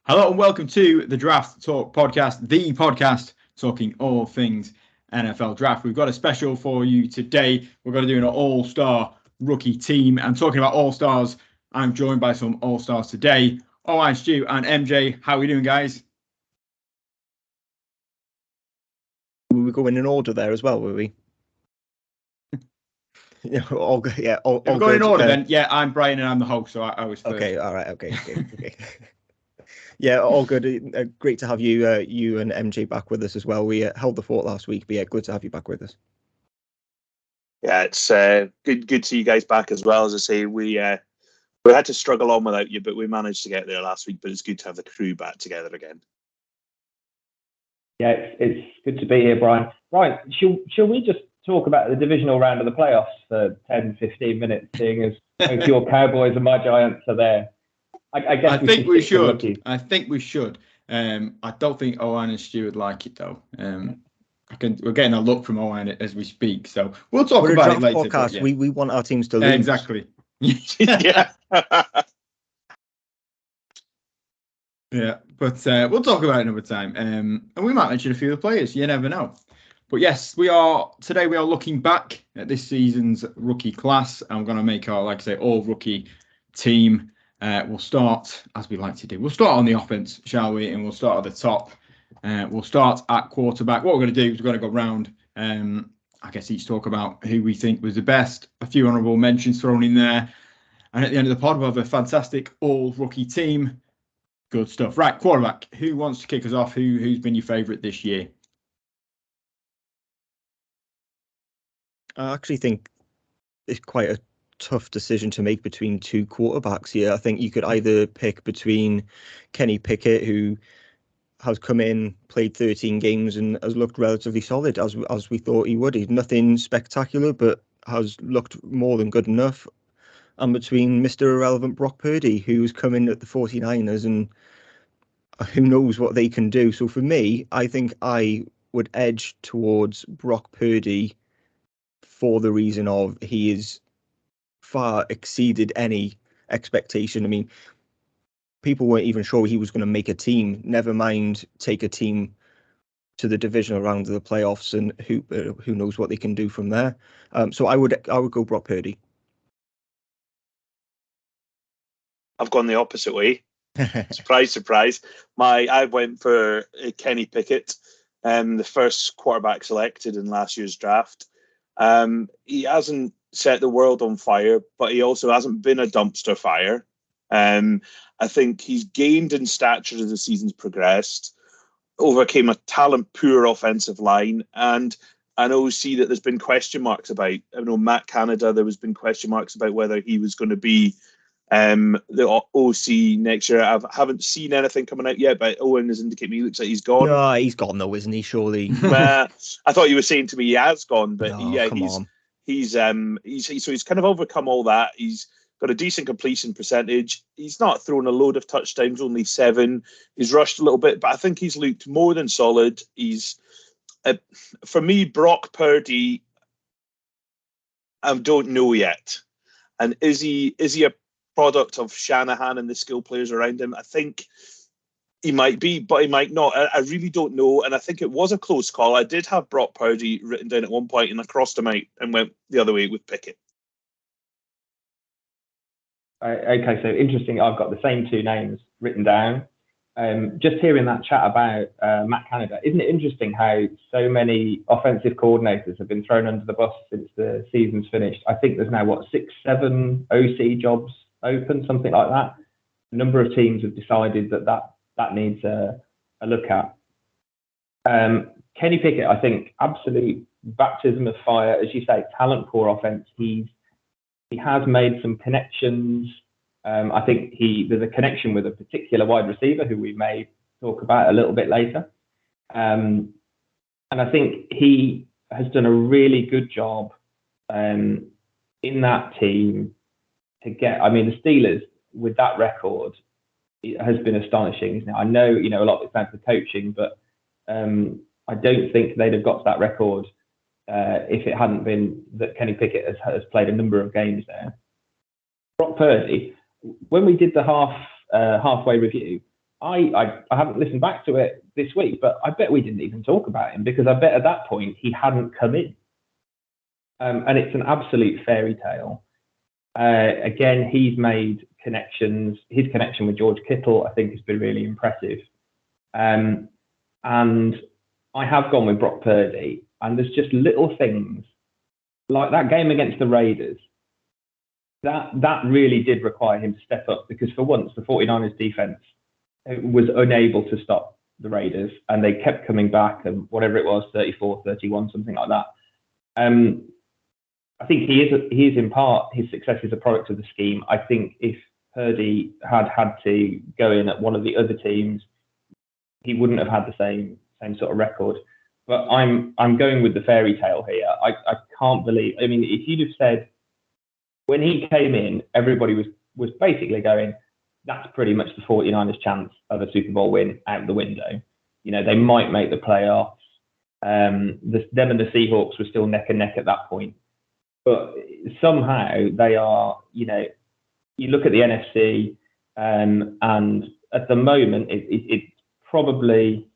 Hello and welcome to the Draft Talk podcast, the podcast talking all things NFL draft. We've got a special for you today. We're going to do an all-star rookie team. And talking about all-stars, I'm joined by some all-stars today. Owen, Stu and MJ. How are we doing, guys? We were going in order there as well, were we? All good. Yeah, all if we're going in order, then yeah, I'm Brian and I'm the host, so I was first. Okay, all right, okay. Yeah, all good. Great to have you and MJ back with us as well. We held the fort last week, but yeah, good to have you back with us. Yeah, it's good to see you guys back as well. As I say, we had to struggle on without you, but we managed to get there last week. But it's good to have the crew back together again. Yeah, it's good to be here, Brian. Right, shall we just talk about the divisional round of the playoffs for 10, 15 minutes, seeing as both your Cowboys and my Giants are there? I think we should. I don't think Owen and Stu would like it though. We're getting a look from Owen as we speak, so we'll talk about it later. Podcast. Yeah. We want our teams to lose. Exactly. Yeah. Yeah, but we'll talk about it another time. And we might mention a few of the players. You never know. But yes, today we are looking back at this season's rookie class. And we're going to make our, like I say, all rookie team. We'll start, as we like to do. We'll start on the offense, shall we? And we'll start at the top. We'll start at quarterback. What we're going to do is we're going to go round, I guess, each talk about who we think was the best. A few honourable mentions thrown in there. And at the end of the pod, we'll have a fantastic all-rookie team. Good stuff. Right, quarterback. Who wants to kick us off? Who's been your favourite this year? I actually think it's quite a tough decision to make between two quarterbacks here. I think you could either pick between Kenny Pickett, who has come in, played 13 games and has looked relatively solid as we thought he would. He's nothing spectacular, but has looked more than good enough. And between Mr. Irrelevant Brock Purdy, who's come in at the 49ers and who knows what they can do. So for me, I think I would edge towards Brock Purdy for the reason of he is far exceeded any expectation. I mean, people weren't even sure he was going to make a team, never mind take a team to the divisional round of the playoffs, and who knows what they can do from there. So I would go Brock Purdy. I've gone the opposite way. Surprise, surprise. I went for Kenny Pickett, the first quarterback selected in last year's draft. He hasn't set the world on fire, but he also hasn't been a dumpster fire. I think he's gained in stature as the season's progressed, overcame a talent-poor offensive line, and I know see that there's been question marks about. I know Matt Canada, there has been question marks about whether he was going to be the OC next year. I haven't seen anything coming out yet, but Owen has indicated me he looks like he's gone. No, he's gone though, isn't he? Surely. I thought you were saying to me he has gone, but no, yeah, he's kind of overcome all that. He's got a decent completion percentage. He's not thrown a load of touchdowns, only 7. He's rushed a little bit, but I think he's looked more than solid. He's for me, Brock Purdy. I don't know yet, and is he a product of Shanahan and the skill players around him? I think he might be, but he might not. I really don't know, and I think it was a close call. I did have Brock Purdy written down at one point, and I crossed him out and went the other way with Pickett. Okay, so interesting. I've got the same two names written down. Just hearing that chat about Matt Canada, isn't it interesting how so many offensive coordinators have been thrown under the bus since the season's finished? I think there's now, 6, 7 OC jobs open, something like that. A number of teams have decided that needs a look at. Kenny Pickett, I think, absolute baptism of fire, as you say, talent poor offense. He has made some connections. I think there's a connection with a particular wide receiver who we may talk about a little bit later. And I think he has done a really good job in that team to get. I mean, the Steelers with that record, it has been astonishing. Isn't it? I know, a lot of it's down to coaching, but I don't think they'd have got to that record if it hadn't been that Kenny Pickett has played a number of games there. Brock Purdy, when we did the halfway review, I haven't listened back to it this week, but I bet we didn't even talk about him because I bet at that point he hadn't come in. And it's an absolute fairy tale. Again, he's made connections. His connection with George Kittle, I think, has been really impressive. And I have gone with Brock Purdy. And there's just little things like that game against the Raiders. That really did require him to step up because for once, the 49ers defense was unable to stop the Raiders and they kept coming back and whatever it was, 34-31, something like that. I think he is in part, his success is a product of the scheme. I think if Purdy had to go in at one of the other teams, he wouldn't have had the same sort of record. But I'm going with the fairy tale here. I can't believe, I mean, if you'd have said, when he came in, everybody was basically going, that's pretty much the 49ers' chance of a Super Bowl win out the window. You know, they might make the playoffs. Them and the Seahawks were still neck and neck at that point. But somehow they are, you know, you look at the NFC and at the moment it's probably,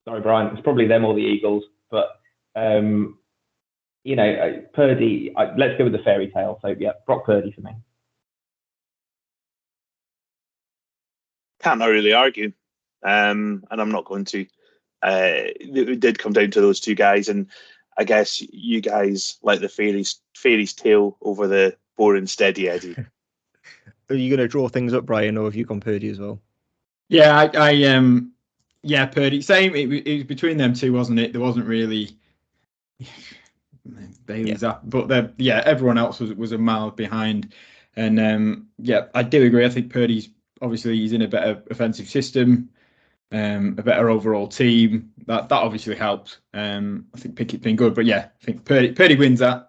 sorry, Brian, it's probably them or the Eagles. But, you know, Purdy, let's go with the fairy tale. So, yeah, Brock Purdy for me. Can't really argue, and I'm not going to. It did come down to those two guys, and I guess you guys like the fairy's tale over the boring steady Eddie. Are you going to draw things up, Brian, or have you gone Purdy as well? Yeah, yeah, Purdy. Same. It was between them two, wasn't it? There wasn't really Bailey's up, but everyone else was a mile behind, and yeah, I do agree. I think Purdy's obviously he's in a better offensive system, a better overall team. That obviously helps. I think Pickett's been good, but yeah, I think Purdy wins that.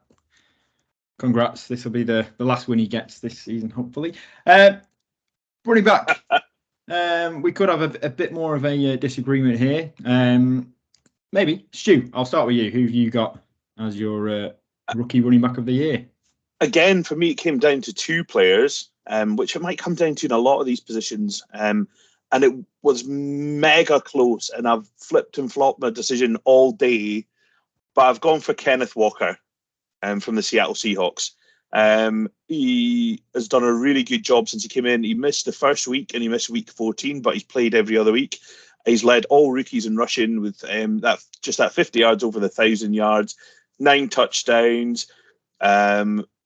Congrats! This will be the last win he gets this season, hopefully. Running back, we could have a bit more of a disagreement here. Maybe Stu, I'll start with you. Who have you got as your rookie running back of the year? Again, for me, it came down to two players, which it might come down to in a lot of these positions. And it was mega close, and I've flipped and flopped my decision all day. But I've gone for Kenneth Walker from the Seattle Seahawks. He has done a really good job since he came in. He missed the first week and he missed week 14, but he's played every other week. He's led all rookies in rushing with that 50 yards over the 1,000 yards, 9 touchdowns.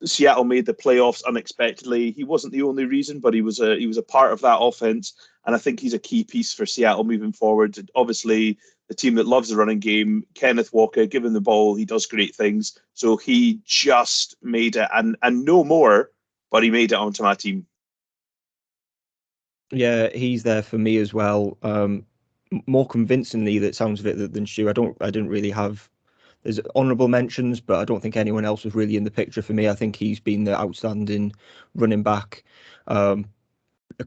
Seattle made the playoffs unexpectedly. He wasn't the only reason, but he was a part of that offense, and I think he's a key piece for Seattle moving forward. Obviously, the team that loves the running game, Kenneth Walker, given the ball, he does great things. So he just made it, and no more, but he made it onto my team. Yeah, he's there for me as well. More convincingly, that sounds of it than Stu. I didn't really have. There's honourable mentions, but I don't think anyone else was really in the picture for me. I think he's been the outstanding running back. A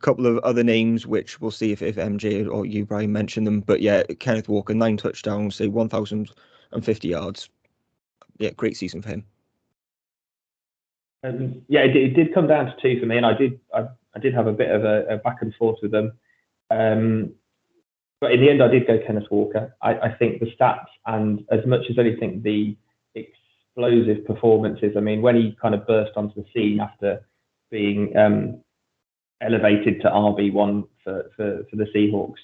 couple of other names, which we'll see if MJ or you, Brian, mention them. But yeah, Kenneth Walker, 9 touchdowns, say 1,050 yards. Yeah, great season for him. Yeah, it did come down to 2 for me, and I did have a bit of a back and forth with them. But in the end, I did go Kenneth Walker. I think the stats, and as much as anything, the explosive performances. I mean, when he kind of burst onto the scene after being elevated to RB1 for the Seahawks,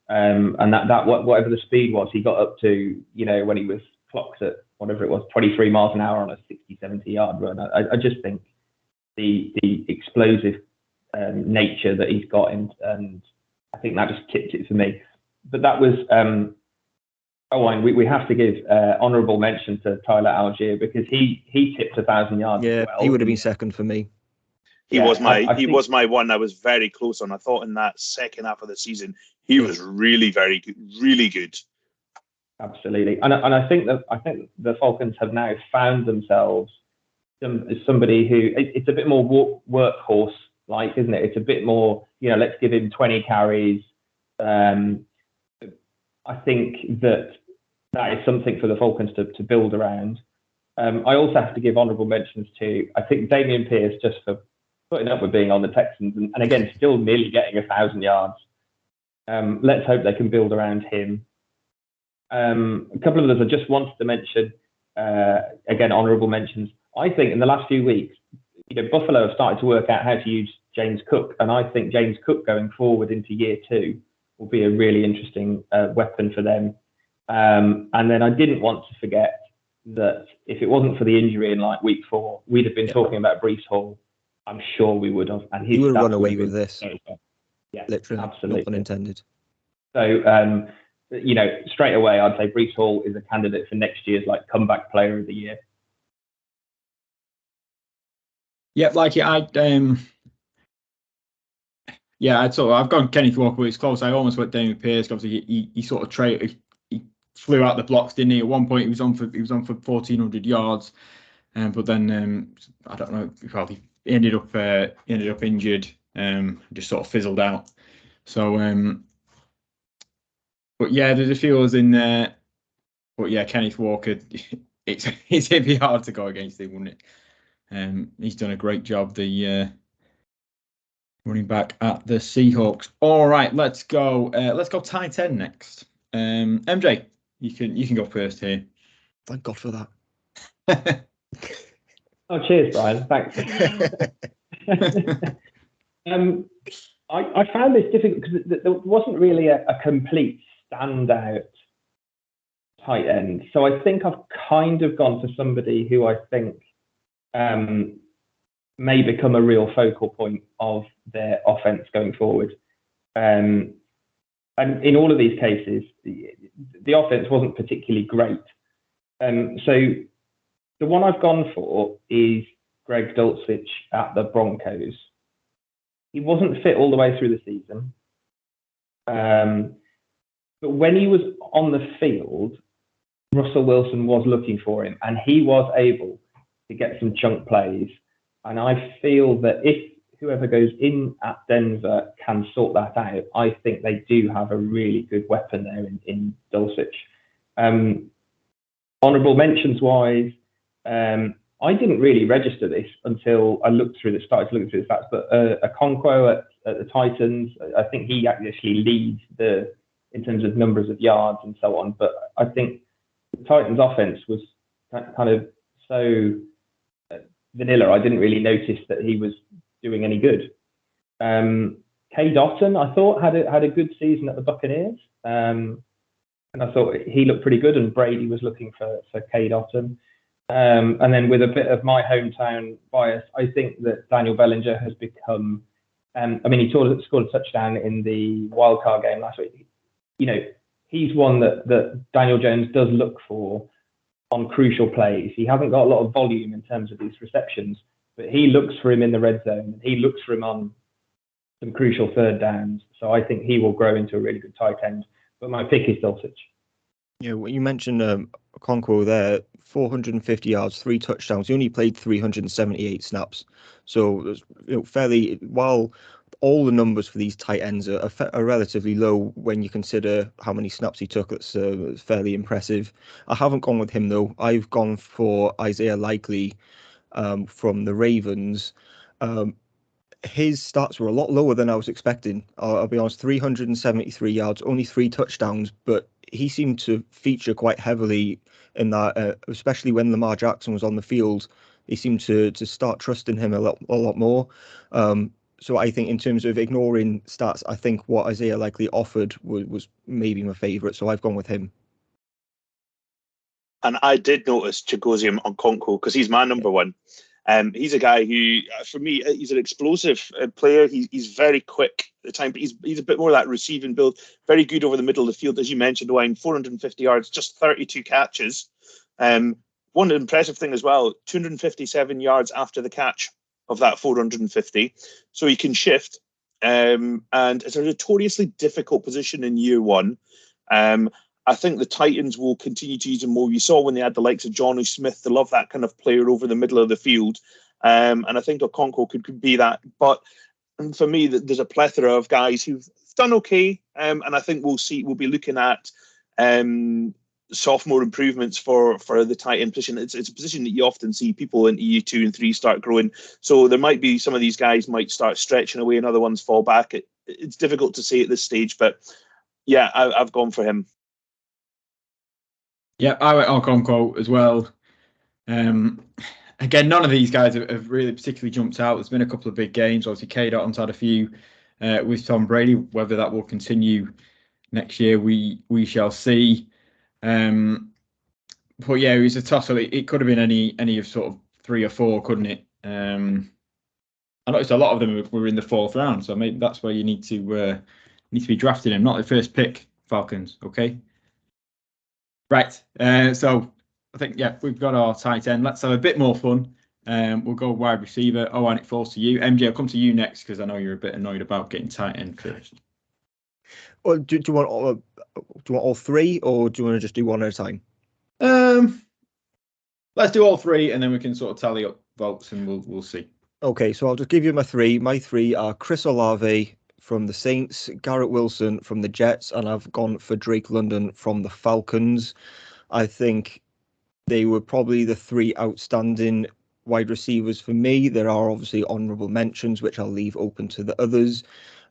and that whatever the speed was, he got up to, you know, when he was clocked at whatever it was, 23 miles an hour on a 60-70 yard run. I just think the explosive nature that he's got, and I think that just tipped it for me. But that was, we have to give honourable mention to Tyler Algier because he tipped 1,000 yards. Yeah, well. He would have been second for me. He was my one. I was very close on. I thought in that second half of the season he was really very good, really good. Absolutely, and I think the Falcons have now found themselves somebody who it's a bit more workhorse like, isn't it? It's a bit more, you know, let's give him 20 carries. I think that is something for the Falcons to build around. I also have to give honourable mentions to, I think, Dameon Pierce, just for putting up with being on the Texans and again, still nearly getting 1,000 yards. Let's hope they can build around him. A couple of others I just wanted to mention, again, honourable mentions. I think in the last few weeks, Buffalo have started to work out how to use James Cook, and I think James Cook going forward into year 2 will be a really interesting weapon for them. And then I didn't want to forget that if it wasn't for the injury in like week 4, we'd have been talking about Breece Hall. I'm sure we would have. And he would have run away with this. Yeah, literally, absolutely. No pun intended. So, straight away, I'd say Breece Hall is a candidate for next year's like comeback player of the year. Yeah, I've gone Kenneth Walker, but it's close. I almost went Damien Pierce. Obviously, he sort of he flew out the blocks, didn't he? At one point, he was on for 1,400 yards, but then I don't know. Well, he ended up injured, just sort of fizzled out. So, but yeah, there's a few others in there. But yeah, Kenneth Walker, it'd be hard to go against him, wouldn't it? He's done a great job. The running back at the Seahawks. All right, let's go. Let's go tight end next. MJ, you can go first here. Thank God for that. Oh, cheers, Brian. Thanks. I found this difficult because there wasn't really a complete standout tight end. So I think I've kind of gone for somebody who I think may become a real focal point of their offense going forward. And in all of these cases, the offense wasn't particularly great. So the one I've gone for is Greg Dulcich at the Broncos. He wasn't fit all the way through the season. But when he was on the field, Russell Wilson was looking for him, and he was able to get some chunk plays. And I feel that if whoever goes in at Denver can sort that out, I think they do have a really good weapon there in Dulcich. Honourable mentions wise, I didn't really register this until I started to look through the stats. But Okonkwo at the Titans, I think he actually leads in terms of numbers of yards and so on. But I think the Titans' offense was kind of so vanilla. I didn't really notice that he was doing any good. Cade Otton, I thought had a good season at the Buccaneers, and I thought he looked pretty good. And Brady was looking for Cade Otton. And then with a bit of my hometown bias, I think that Daniel Bellinger has become. He scored a touchdown in the wildcard game last week. He's one that Daniel Jones does look for on crucial plays. He hasn't got a lot of volume in terms of these receptions, but he looks for him in the red zone. He looks for him on some crucial third downs. So I think he will grow into a really good tight end. But my pick is Dulcich. Yeah, well, you mentioned Okonkwo there, 450 yards, 3 touchdowns. He only played 378 snaps. So fairly, while all the numbers for these tight ends are relatively low when you consider how many snaps he took, it's fairly impressive. I haven't gone with him though. I've gone for Isaiah Likely from the Ravens. His stats were a lot lower than I was expecting. I'll be honest, 373 yards, only 3 touchdowns, but he seemed to feature quite heavily in that, especially when Lamar Jackson was on the field. He seemed to start trusting him a lot more. So I think in terms of ignoring stats, I think what Isaiah Likely offered was maybe my favourite. So I've gone with him. And I did notice Chigoziem Okonkwo because he's my number one. He's a guy who, for me, he's an explosive player. He's very quick at the time, but he's a bit more of that receiving build. Very good over the middle of the field, as you mentioned, Wayne. 450 yards, just 32 catches. One impressive thing as well, 257 yards after the catch of that 450. So he can shift. And it's a notoriously difficult position in year one. I think the Titans will continue to use him more. You saw when they had the likes of Johnny Smith, they love that kind of player over the middle of the field. And I think Okonkwo could be that. But for me, there's a plethora of guys who've done okay. And I think we'll be looking at sophomore improvements for the tight end position. It's a position that you often see people in year 2 and 3 start growing. So there might be some of these guys might start stretching away and other ones fall back. it's difficult to say at this stage, but yeah, I've gone for him. Yeah, I went Okonkwo as well. Again, none of these guys have really particularly jumped out. There's been a couple of big games. Obviously, K-Dot's had a few with Tom Brady. Whether that will continue next year, we shall see. But yeah, it was a toss-up. It could have been any of sort of 3 or 4, couldn't it? I noticed a lot of them were in the 4th round, so maybe that's where you need to be drafting him, not the first pick, Falcons. Okay. Right. So I think we've got our tight end. Let's have a bit more fun. We'll go wide receiver. Oh, and it falls to you, MJ. I'll come to you next because I know you're a bit annoyed about getting tight end first. Well, do you want all 3, or do you want to just do one at a time? Let's do all 3, and then we can sort of tally up votes, and we'll see. Okay, so I'll just give you my 3. My 3 are Chris Olave from the Saints, Garrett Wilson from the Jets, and I've gone for Drake London from the Falcons. I think they were probably the 3 outstanding wide receivers for me. There are obviously honourable mentions, which I'll leave open to the others.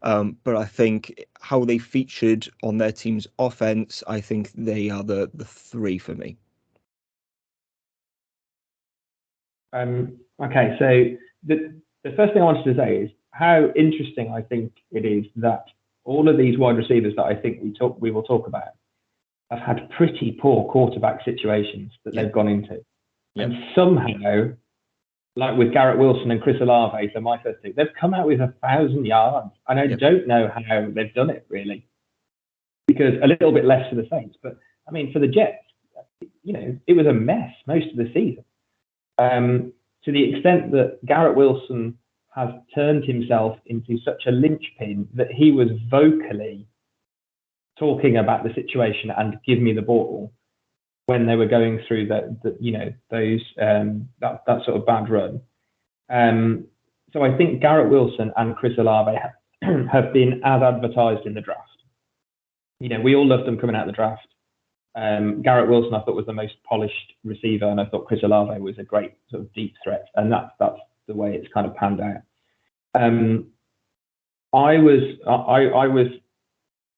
But I think how they featured on their team's offense, I think they are the 3 for me. Okay, so the first thing I wanted to say is how interesting I think it is that all of these wide receivers that I think we will talk about have had pretty poor quarterback situations that they've gone into. And somehow, like with Garrett Wilson and Chris Olave, so my first 2, they've come out with 1,000 yards. And I don't know how they've done it, really, because a little bit less for the Saints. But, I mean, for the Jets, it was a mess most of the season. To the extent that Garrett Wilson has turned himself into such a linchpin that he was vocally talking about the situation and give me the ball when they were going through that sort of bad run. So I think Garrett Wilson and Chris Olave have been as advertised in the draft. We all loved them coming out of the draft. Garrett Wilson, I thought, was the most polished receiver, and I thought Chris Olave was a great sort of deep threat, and that's the way it's kind of panned out. I was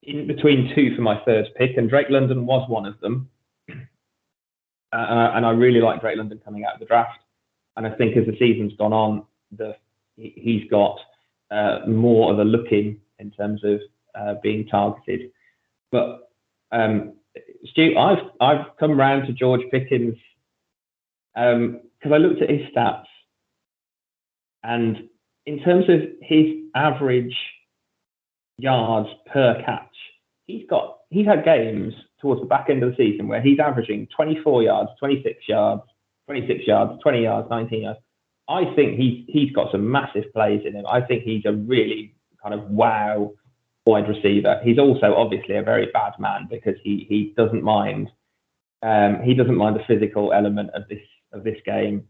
in between 2 for my first pick, and Drake London was one of them. And I really like Drake London coming out of the draft, and I think as the season's gone on, he's got more of a look in terms of being targeted. But Stu, I've come round to George Pickens because I looked at his stats, and in terms of his average yards per catch, he's had games towards the back end of the season where he's averaging 24 yards, 26 yards, 20 yards, 19 yards. I think he's got some massive plays in him. I think he's a really kind of wow wide receiver. He's also obviously a very bad man because he doesn't mind the physical element of this game.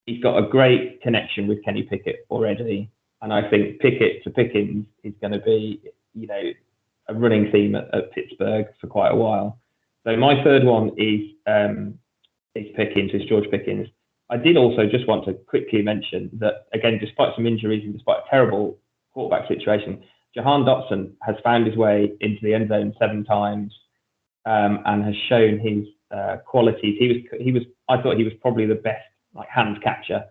He's got a great connection with Kenny Pickett already, and I think Pickett to Pickens is going to be a running theme at Pittsburgh for quite a while. So my third one is Pickens, is George Pickens. I did also just want to quickly mention that, again, despite some injuries and despite a terrible quarterback situation, Jahan Dotson has found his way into the end zone 7 times and has shown his qualities. I thought he was probably the best hand catcher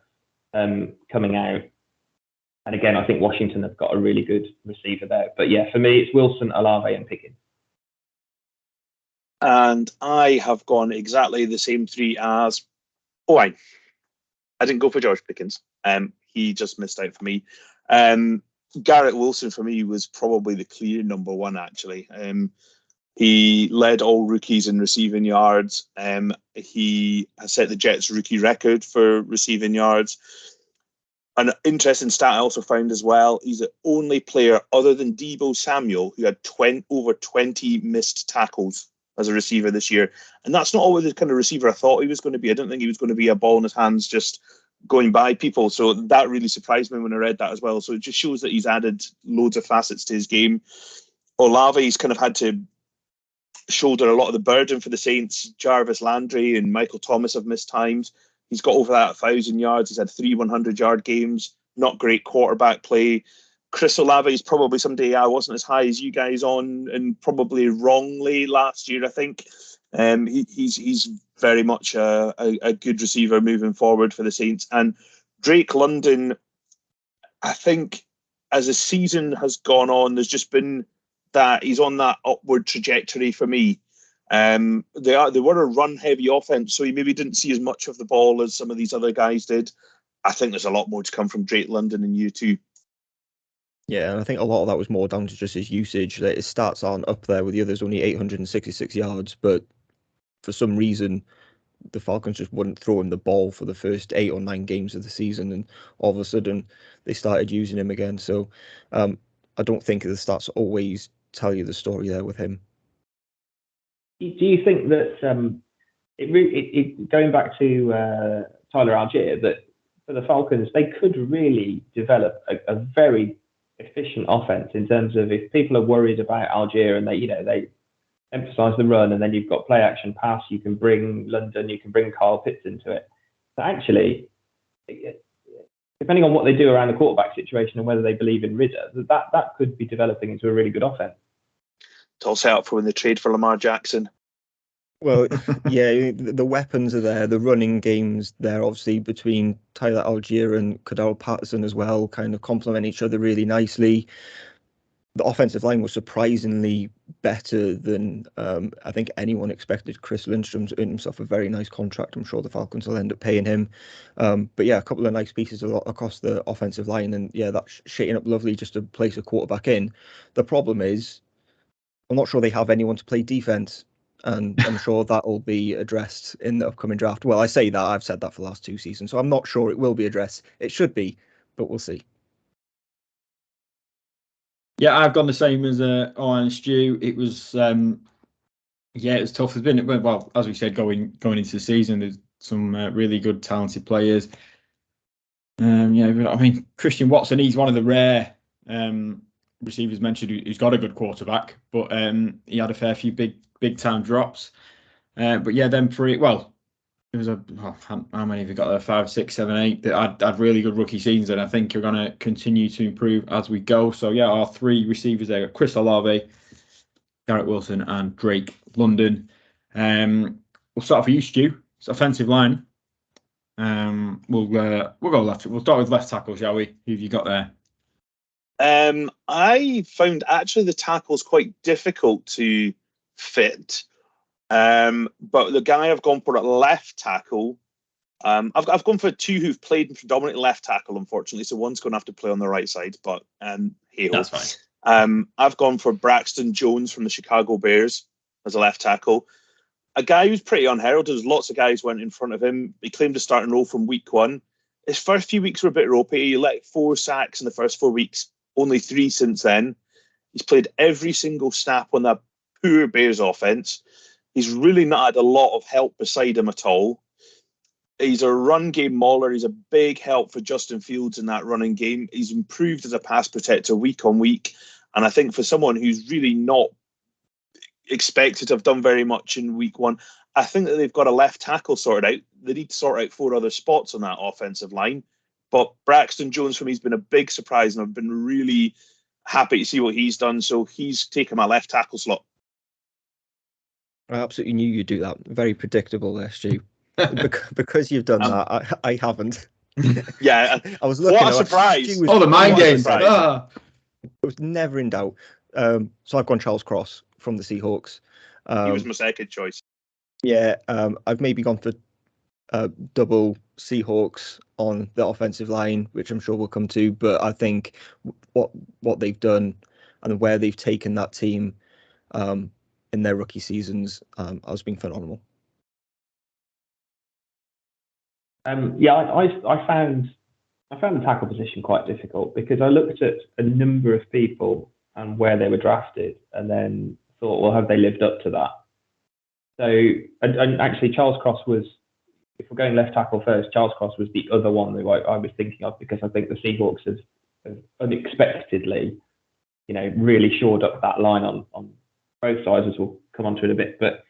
coming out. And again, I think Washington have got a really good receiver there. But yeah, for me, it's Wilson, Olave, and Pickens. And I have gone exactly the same 3 as. I didn't go for George Pickens. He just missed out for me. Garrett Wilson for me was probably the clear number 1, actually. He led all rookies in receiving yards. He has set the Jets rookie record for receiving yards. An interesting stat I also found as well, he's the only player other than Deebo Samuel who had over 20 missed tackles as a receiver this year. And that's not always the kind of receiver I thought he was going to be. I don't think he was going to be a ball in his hands just going by people. So that really surprised me when I read that as well. So it just shows that he's added loads of facets to his game. Olave's kind of had to shoulder a lot of the burden for the Saints. Jarvis Landry and Michael Thomas have missed times. He's got over that 1,000 yards. He's had 3 100-yard games. Not great quarterback play. Chris Olave is probably somebody I wasn't as high as you guys on, and probably wrongly last year, I think. He's very much a good receiver moving forward for the Saints. And Drake London, I think as the season has gone on, there's just been that he's on that upward trajectory for me. They were a run-heavy offense, so he maybe didn't see as much of the ball as some of these other guys did. I think there's a lot more to come from Drake London and you too. Yeah, and I think a lot of that was more down to just his usage. Like, his stats aren't up there with the others, only 866 yards, but for some reason, the Falcons just wouldn't throw him the ball for the first 8 or 9 games of the season, and all of a sudden they started using him again. So I don't think the stats always tell you the story there with him. Do you think that going back to Tyler Algier, that for the Falcons, they could really develop a very efficient offense in terms of, if people are worried about Algier and they emphasize the run, and then you've got play action pass, you can bring London, you can bring Kyle Pitts into it. So actually, depending on what they do around the quarterback situation and whether they believe in Ridder, that could be developing into a really good offense. It's all set up for when they trade for Lamar Jackson. Well, yeah, the weapons are there. The running game's there, obviously, between Tyler Algier and Cordell Patterson as well, kind of complement each other really nicely. The offensive line was surprisingly better than I think anyone expected. Chris Lindstrom's earned himself a very nice contract. I'm sure the Falcons will end up paying him. But yeah, a couple of nice pieces across the offensive line. And yeah, that's shaping up lovely just to place a quarterback in. The problem is, I'm not sure they have anyone to play defense. And I'm sure that will be addressed in the upcoming draft. Well, I say that, I've said that for the last 2 seasons, so I'm not sure it will be addressed. It should be, but we'll see. Yeah, I've gone the same as Owen and Stu. It was, it was tough. There's been, well, as we said, going into the season, there's some really good, talented players. But I mean, Christian Watson, he's one of the rare receivers mentioned who's got a good quarterback, but he had a fair few big time drops. But yeah, then it was how many have you got there? 5, 6, 7, 8 that had really good rookie seasons, and I think are going to continue to improve as we go. So yeah, our 3 receivers there: Chris Olave, Garrett Wilson, and Drake London. We'll start off for you, Stu. It's offensive line. We'll go left. We'll start with left tackle, shall we? Who have you got there? I found actually the tackles quite difficult to fit. But the guy I've gone for at left tackle, I've gone for 2 who've played predominantly left tackle, unfortunately. So one's going to have to play on the right side, but hey-ho. That's fine. I've gone for Braxton Jones from the Chicago Bears as a left tackle. A guy who's pretty unheralded. There's lots of guys went in front of him. He claimed a starting role from week 1. His first few weeks were a bit ropey. He let 4 sacks in the first 4 weeks, only 3 since then. He's played every single snap on that poor Bears offense. He's really not had a lot of help beside him at all. He's a run game mauler. He's a big help for Justin Fields in that running game. He's improved as a pass protector week on week. And I think for someone who's really not expected to have done very much in week 1, I think that they've got a left tackle sorted out. They need to sort out 4 other spots on that offensive line. But Braxton Jones for me has been a big surprise, and I've been really happy to see what he's done. So he's taken my left tackle slot. I absolutely knew you'd do that. Very predictable there, Stu. Because you've done that, I haven't. Yeah, I was looking. What a surprise! The mind games. It was never in doubt. So I've gone Charles Cross from the Seahawks. He was my second choice. Yeah, I've maybe gone for double Seahawks on the offensive line, which I'm sure we'll come to. But I think what they've done and where they've taken that team in their rookie seasons has been phenomenal. I found the tackle position quite difficult because I looked at a number of people and where they were drafted, and then thought, well, have they lived up to that? So, and actually, Charles Cross was, if we're going left tackle first, Charles Cross was the other one that I was thinking of, because I think the Seahawks have unexpectedly, really shored up that line on both sides, as we'll come on to in a bit. But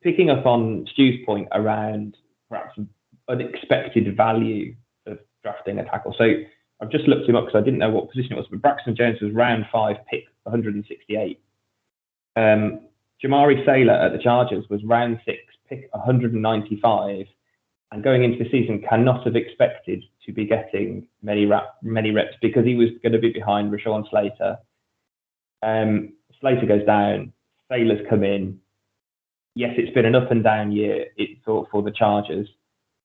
picking up on Stu's point around perhaps unexpected value of drafting a tackle. So I've just looked him up because I didn't know what position it was, but Braxton Jones was round 5, pick 168. Jamari Saylor at the Chargers was round 6, pick 195, and going into the season cannot have expected to be getting many reps because he was going to be behind Rashawn Slater. Slater goes down, Saylor's come in. Yes, it's been an up and down year for the Chargers,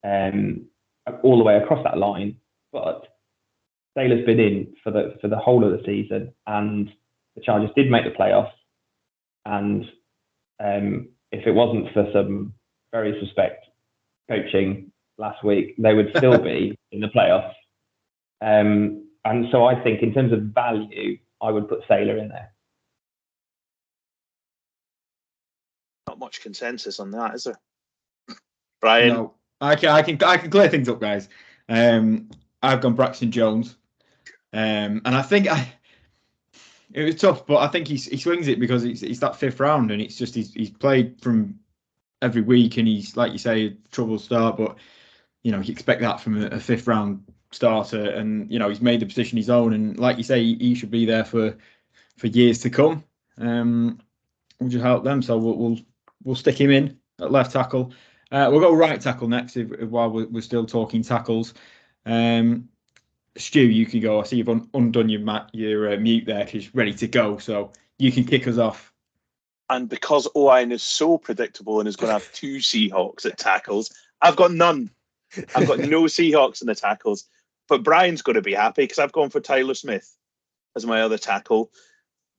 all the way across that line, but Saylor's been in for the whole of the season, and the Chargers did make the playoffs. And if it wasn't for some very suspect coaching last week, they would still be in the playoffs. And so I think in terms of value, I would put Saylor in there. Not much consensus on that, is there? Brian? No, I can clear things up, guys. I've gone Braxton Jones, and I think it was tough, but I think he swings it because it's that 5th round, and it's just he's played from every week, and he's, like you say, trouble start, but you expect that from a 5th round starter, and he's made the position his own, and like you say, he should be there for years to come. We'll just help them, so we'll stick him in at left tackle. We'll go right tackle next while we're still talking tackles. Stu, you can go. I see you've undone your mute there because you're ready to go, so you can kick us off. And because Owen is so predictable and is going to have 2 Seahawks at tackles, I've got none. I've got no Seahawks in the tackles. But Brian's going to be happy because I've gone for Tyler Smith as my other tackle.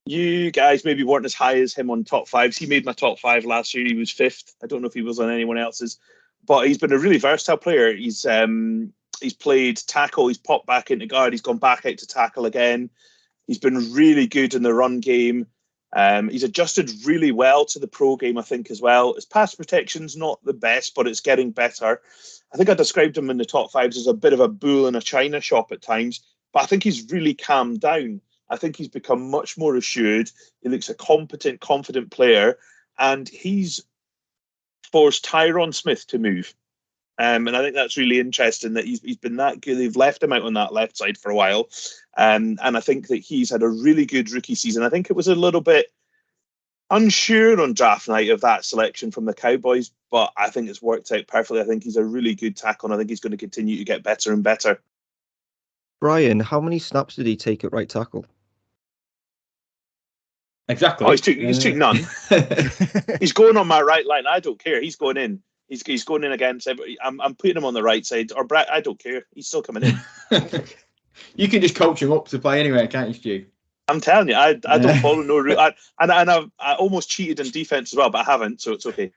You guys maybe weren't as high as him on top 5s. He made my top 5 last year. He was 5th. I don't know if he was on anyone else's, but he's been a really versatile player. He's played tackle. He's popped back into guard. He's gone back out to tackle again. He's been really good in the run game. He's adjusted really well to the pro game, I think, as well. His pass protection's not the best, but it's getting better. I think I described him in the top 5s as a bit of a bull in a china shop at times, but I think he's really calmed down. I think he's become much more assured. He looks a competent, confident player, and he's forced Tyron Smith to move. And I think that's really interesting that he's been that good. They've left him out on that left side for a while. And I think that he's had a really good rookie season. I think it was a little bit unsure on draft night of that selection from the Cowboys, but I think it's worked out perfectly. I think he's a really good tackle, and I think he's going to continue to get better and better. Brian, how many snaps did he take at right tackle? Exactly. Oh, he's took none. He's going on my right line. I don't care. He's going in. He's going in against everybody. I'm putting him on the right side. Or Brett, I don't care. He's still coming in. You can just coach him up to play anyway, can't you, Stu? I'm telling you, I don't follow no rule. I almost cheated in defense as well, but I haven't, so it's okay.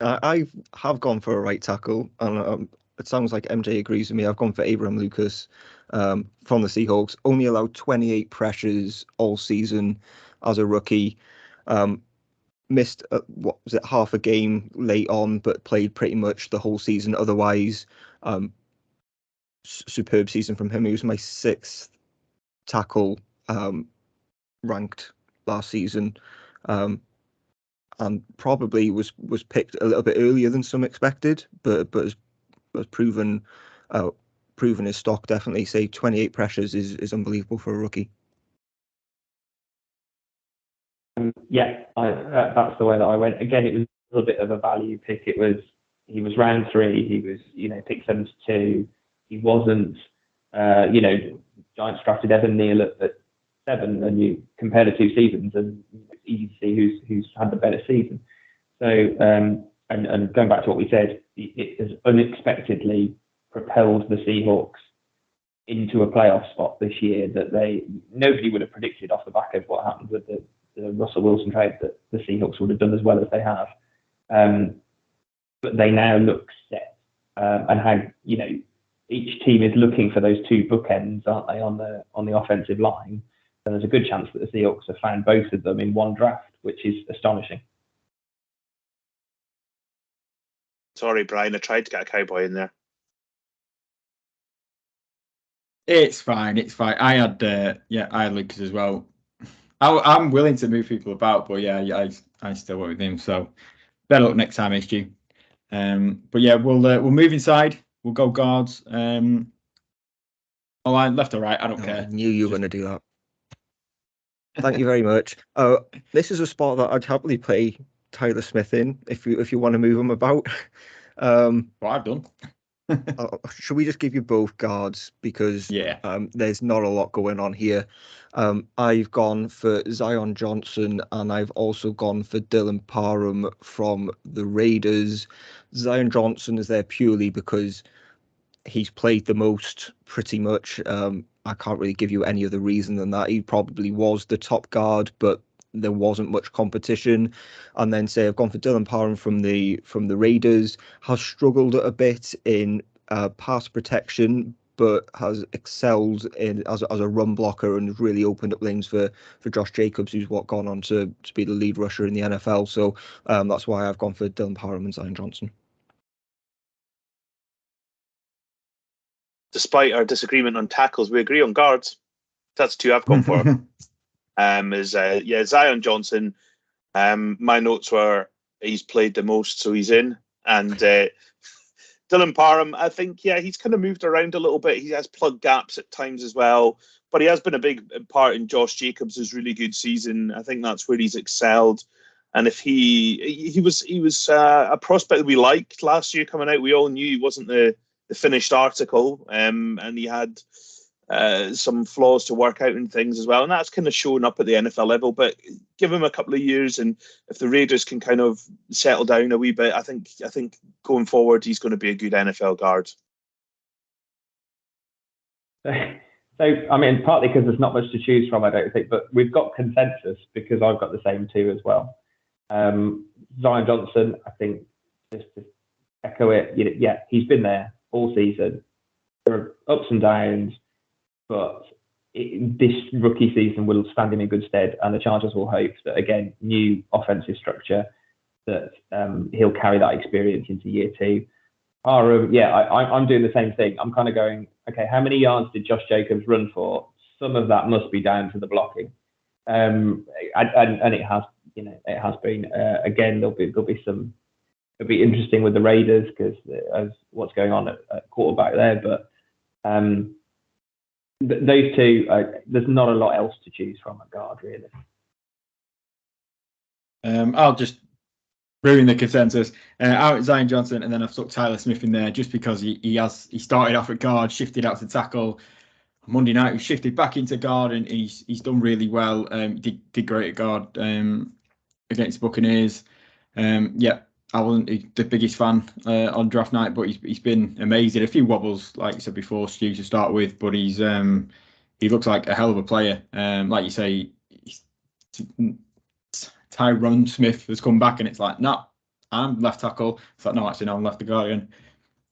I have gone for a right tackle, and it sounds like MJ agrees with me. I've gone for Abraham Lucas from the Seahawks. Only allowed 28 pressures all season as a rookie. Missed half a game late on, but played pretty much the whole season. Otherwise, superb season from him. He was my 6th tackle ranked last season, and probably was picked a little bit earlier than some expected, but has proven his stock. Definitely say 28 pressures is unbelievable for a rookie. Yeah, that's the way that I went. Again, it was a little bit of a value pick. He was round 3. He was pick 72. He wasn't Giants drafted Evan Neal at 7, and you compare the 2 seasons, and it's easy to see who's had the better season. So and going back to what we said, it has unexpectedly propelled the Seahawks into a playoff spot this year that nobody would have predicted off the back of what happened with the Russell Wilson trade, that the Seahawks would have done as well as they have. But they now look set, and how each team is looking for those 2 bookends, aren't they, on the offensive line? And there's a good chance that the Seahawks have found both of them in one draft, which is astonishing. Sorry, Brian, I tried to get a Cowboy in there. It's fine. I had Lucas as well. I'm willing to move people about, but I still went with him. So better luck next time, HG. But yeah, we'll move inside. We'll go guards. Oh, line, left or right, I don't Oh, care. I knew you were going to do that. Thank you very much. This is a spot that I'd happily play Tyler Smith in if you want to move him about. What I've done. Should we just give you both guards because Yeah. there's not a lot going on here. I've gone for Zion Johnson and I've also gone for Dylan Parham from the Raiders. Zion Johnson is there purely because he's played the most, pretty much. I can't really give you any other reason than that. He probably was the top guard, but there wasn't much competition. And then say I've gone for Dylan Parham from the Raiders. Has struggled a bit in pass protection, but has excelled in as a run blocker and really opened up lanes for Josh Jacobs, who's gone on to be the lead rusher in the NFL. So that's why I've gone for Dylan Parham and Zion Johnson. Despite our disagreement on tackles, we agree on guards. That's two I've gone for. Zion Johnson. My notes were he's played the most, so he's in. And Dylan Parham, I think, he's kind of moved around a little bit. He has plugged gaps at times as well, but he has been a big part in Josh Jacobs' really good season. I think that's where he's excelled. And if he was a prospect that we liked last year coming out, we all knew he wasn't the finished article, and he had some flaws to work out and things as well, and that's kind of showing up at the NFL level. But give him a couple of years, and if the Raiders can kind of settle down a wee bit, I think going forward he's going to be a good NFL guard. So I mean, partly because there's not much to choose from, I don't think, but we've got consensus because I've got the same two as well. Zion Johnson, I think, just to echo it, he's been there all season. There are ups and downs, but this rookie season will stand him in good stead, and the Chargers will hope that, again, new offensive structure, that he'll carry that experience into year two. I'm doing the same thing. I'm kind of going, okay, how many yards did Josh Jacobs run for? Some of that must be down to the blocking, and it has, it has been. Again, there'll be some. It'll be interesting with the Raiders because as what's going on at quarterback there, but those two, there's not a lot else to choose from at guard, really. I'll just ruin the consensus. Out at Zion Johnson, and then I've stuck Tyler Smith in there just because he started off at guard, shifted out to tackle. Monday night, he shifted back into guard, and he's done really well. Did great at guard against the Buccaneers. I wasn't the biggest fan on draft night, but he's been amazing. A few wobbles, like you said before, Stu, to start with, but he looks like a hell of a player. Like you say, Tyron Smith has come back, and it's like, no, I'm left tackle. It's like, no, actually, no, I'm left guard.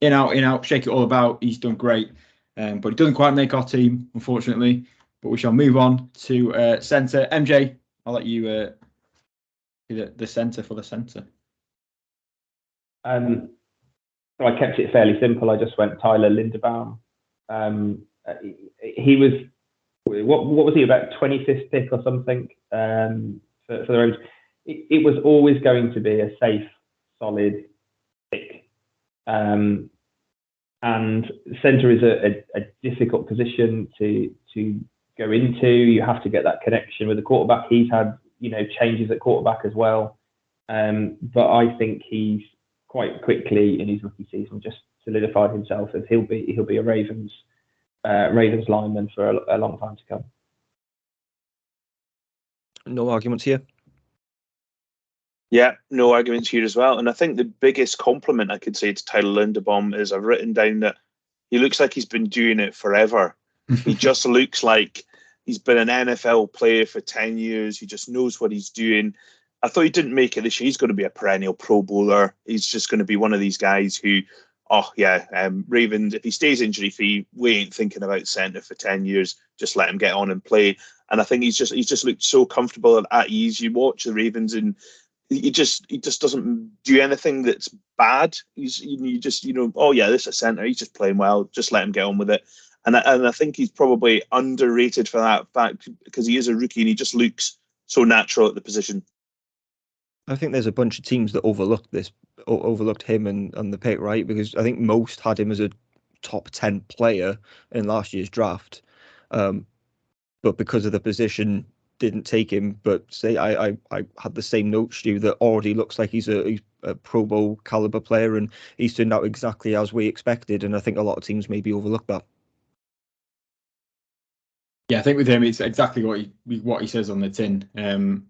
In out, shake it all about. He's done great, but he doesn't quite make our team, unfortunately. But we shall move on to centre. MJ, I'll let you be the centre for the centre. So I kept it fairly simple. I just went Tyler Linderbaum. He was what was he, about 25th pick or something for the Rams. It was always going to be a safe, solid pick. And centre is a difficult position to go into. You have to get that connection with the quarterback. He's had changes at quarterback as well, but I think he's quite quickly in his rookie season just solidified himself as he'll be a Ravens lineman for a long time to come. No arguments here. Yeah, no arguments here as well. And I think the biggest compliment I could say to Tyler Linderbaum is I've written down that he looks like he's been doing it forever. He just looks like he's been an NFL player for 10 years. He just knows what he's doing. I thought he didn't make it this year. He's going to be a perennial Pro Bowler. He's just going to be one of these guys who, Ravens, if he stays injury-free, we ain't thinking about centre for 10 years. Just let him get on and play. And I think he's just looked so comfortable and at ease. You watch the Ravens and he just doesn't do anything that's bad. This is a centre. He's just playing well. Just let him get on with it. And I think he's probably underrated for that fact because he is a rookie and he just looks so natural at the position. I think there's a bunch of teams that overlooked him and the pick, right? Because I think most had him as a top 10 player in last year's draft, but because of the position, didn't take him. But say I had the same note, Stu, that already looks like he's a Pro Bowl caliber player, and he's turned out exactly as we expected. And I think a lot of teams maybe overlook that. Yeah, I think with him, it's exactly what he says on the tin. And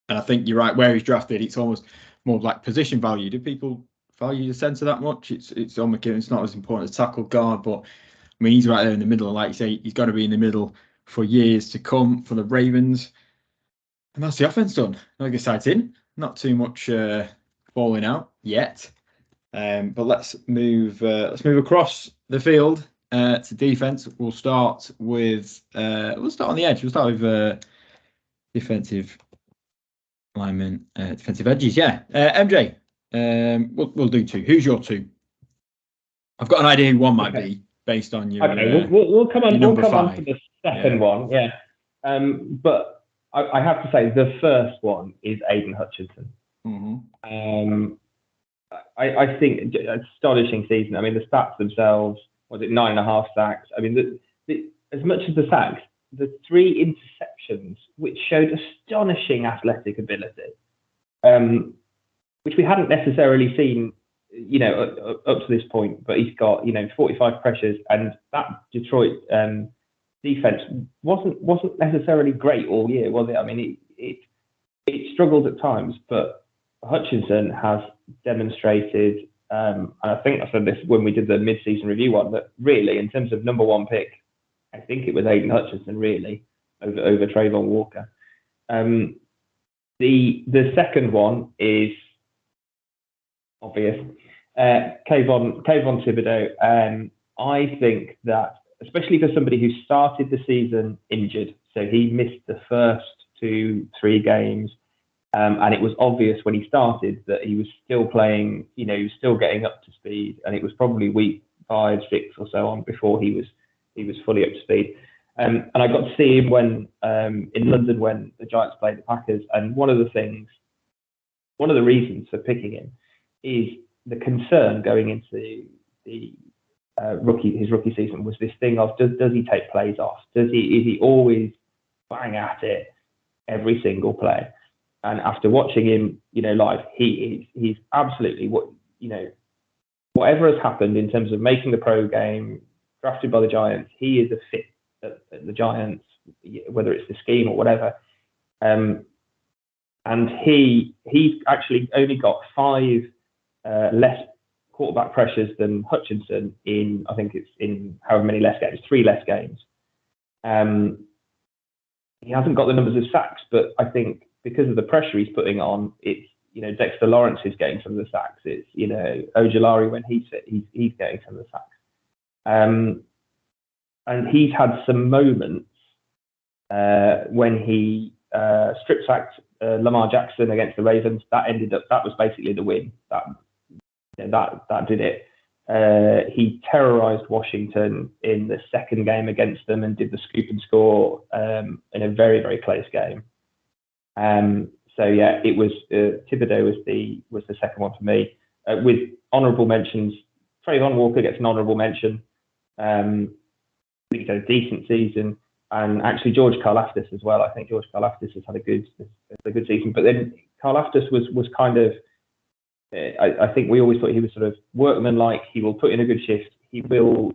I think you're right. Where he's drafted, it's almost more like position value. Do people value the centre that much? It's almost it's not as important as tackle guard, but I mean he's right there in the middle. And like you say, he's got to be in the middle for years to come for the Ravens. And that's the offense done. Not exciting. Not too much falling out yet. But let's move across the field to defense. We'll start on the edge. We'll start with defensive linemen, defensive edges. Yeah, MJ. We'll do two. Who's your two? I've got an idea who one might be based on your. Okay, we'll come on. We'll come on to the second one. Yeah. But I have to say the first one is Aiden Hutchinson. Mm-hmm. I think astonishing season. I mean, the stats themselves, was it 9.5 sacks? I mean, as much as the sacks, the 3 interceptions, which showed astonishing athletic ability, which we hadn't necessarily seen, up to this point. But he's got, 45 pressures, and that Detroit defense wasn't necessarily great all year, was it? I mean, it struggled at times, but Hutchinson has demonstrated, and I think I said this when we did the mid-season review one, that really, in terms of number one pick, I think it was Aiden Hutchinson really over Trayvon Walker. The second one is obvious, Kayvon Thibodeau. I think that, especially for somebody who started the season injured, so he missed the first 2-3 games. And it was obvious when he started that he was still playing, he was still getting up to speed, and it was probably week 5, 6 or so on before he was fully up to speed. And I got to see him when in London when the Giants played the Packers. And one of the reasons for picking him is the concern going into the his rookie season was this thing of does he take plays off? Is he always bang at it every single play? And after watching him, live, he's absolutely whatever has happened in terms of making the pro game, drafted by the Giants, he is a fit at the Giants, whether it's the scheme or whatever. And he's actually only got 5 less quarterback pressures than Hutchinson in, I think it's in however many less games, 3 less games. He hasn't got the numbers of sacks, but I think because of the pressure he's putting on, it's, Dexter Lawrence is getting some of the sacks. It's, Ojulari, when he's fit, he's getting some of the sacks. And he's had some moments when he strip sacked Lamar Jackson against the Ravens. That was basically the win. That did it. He terrorized Washington in the second game against them and did the scoop and score in a very, very close game. So yeah, it was Thibodeau was the second one for me. With honourable mentions, Trayvon Walker gets an honourable mention. He's had a decent season, and actually George Karlaftis as well. I think George Karlaftis has had a good season, but then Karlaftis was kind of. I think we always thought he was sort of workmanlike. He will put in a good shift. He will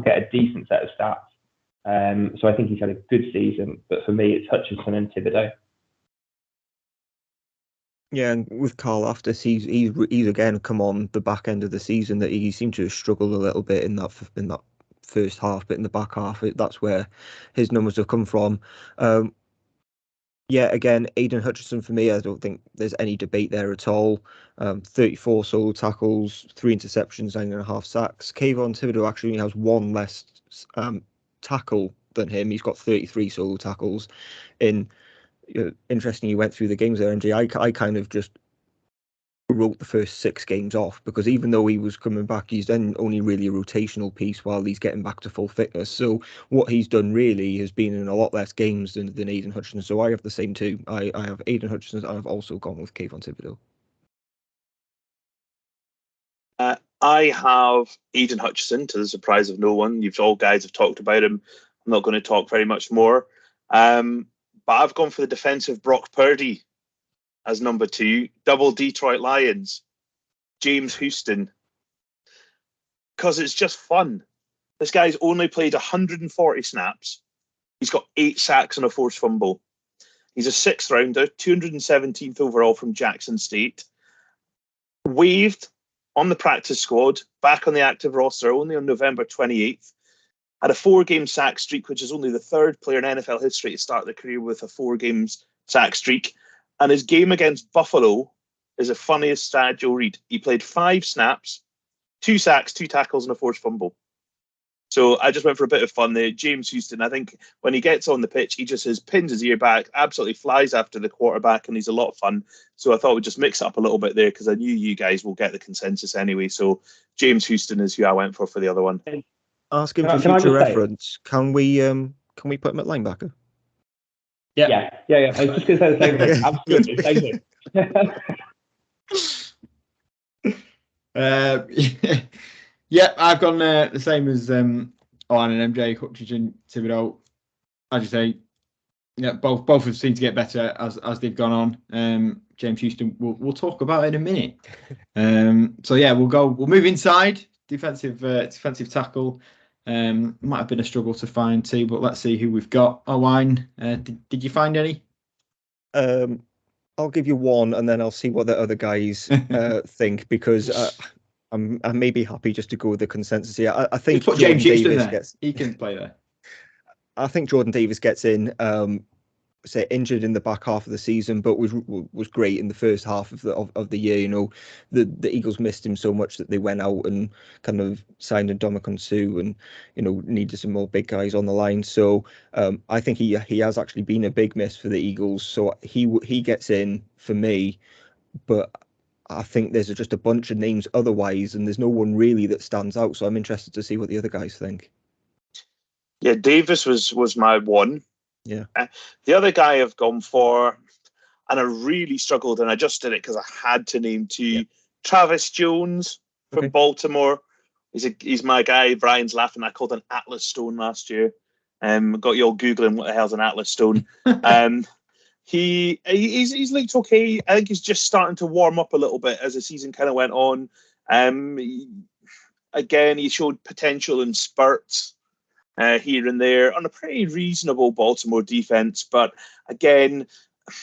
get a decent set of stats. So I think he's had a good season. But for me, it's Hutchinson and Thibodeau. Yeah, and with Karlaftis, he's again come on the back end of the season that he seemed to struggle a little bit in that first half, but in the back half, that's where his numbers have come from. Yeah, again, Aiden Hutchinson for me, I don't think there's any debate there at all. 34 solo tackles, 3 interceptions, 9.5 sacks. Kayvon Thibodeau actually has 1 less tackle than him. He's got 33 solo tackles. Interesting, you went through the games there, MJ. I kind of just wrote the first 6 games off because even though he was coming back, he's then only really a rotational piece while he's getting back to full fitness. So what he's done really has been in a lot less games than Aiden Hutchinson. So I have the same too. I have Aiden Hutchinson, and I've also gone with Kayvon Thibodeau. I have Aidan Hutchison, to the surprise of no one. You've all guys have talked about him. I'm not going to talk very much more. But I've gone for the defensive Brock Purdy as number 2. Double Detroit Lions, James Houston. Because it's just fun. This guy's only played 140 snaps. He's got 8 sacks and a forced fumble. He's a 6th rounder, 217th overall from Jackson State. Waived on the practice squad, back on the active roster only on November 28th. Had a 4-game sack streak, which is only the 3rd player in NFL history to start their career with a 4-game sack streak. And his game against Buffalo is the funniest stat you'll read. He played 5 snaps, 2 sacks, 2 tackles, and a forced fumble. So I just went for a bit of fun there. James Houston, I think when he gets on the pitch, he just pins his ear back, absolutely flies after the quarterback, and he's a lot of fun. So I thought we'd just mix it up a little bit there because I knew you guys will get the consensus anyway. So James Houston is who I went for the other one. Asking for future reference, can we put him at linebacker? Yeah. I was just going to say the same thing. Absolutely, same thing. Yeah, I've gone the same as Owen and MJ, Hutchinson, Thibodeau. As you say, yeah, both have seemed to get better as they've gone on. James Houston, we'll talk about in a minute. So yeah, we'll move inside defensive tackle. Might have been a struggle to find too, but let's see who we've got. Owen, did you find any? I'll give you one, and then I'll see what the other guys think because. I may be happy just to go with the consensus here. I think put James Houston there. He can play there. I think Jordan Davis gets in. Say injured in the back half of the season, but was great in the first half of the year. You know, the Eagles missed him so much that they went out and kind of signed Ndamukong Suh and needed some more big guys on the line. So I think he has actually been a big miss for the Eagles. So he gets in for me, but I think there's just a bunch of names otherwise, and there's no one really that stands out. So I'm interested to see what the other guys think. Yeah, Davis was my one. Yeah. The other guy I've gone for, and I really struggled, and I just did it because I had to name 2. Yeah. Travis Jones from Baltimore. He's my guy. Brian's laughing. I called an Atlas Stone last year. Got you all Googling what the hell's an Atlas Stone. He's looked okay. I think he's just starting to warm up a little bit as the season kind of went on. Again, he showed potential in spurts here and there on a pretty reasonable Baltimore defense. But again, the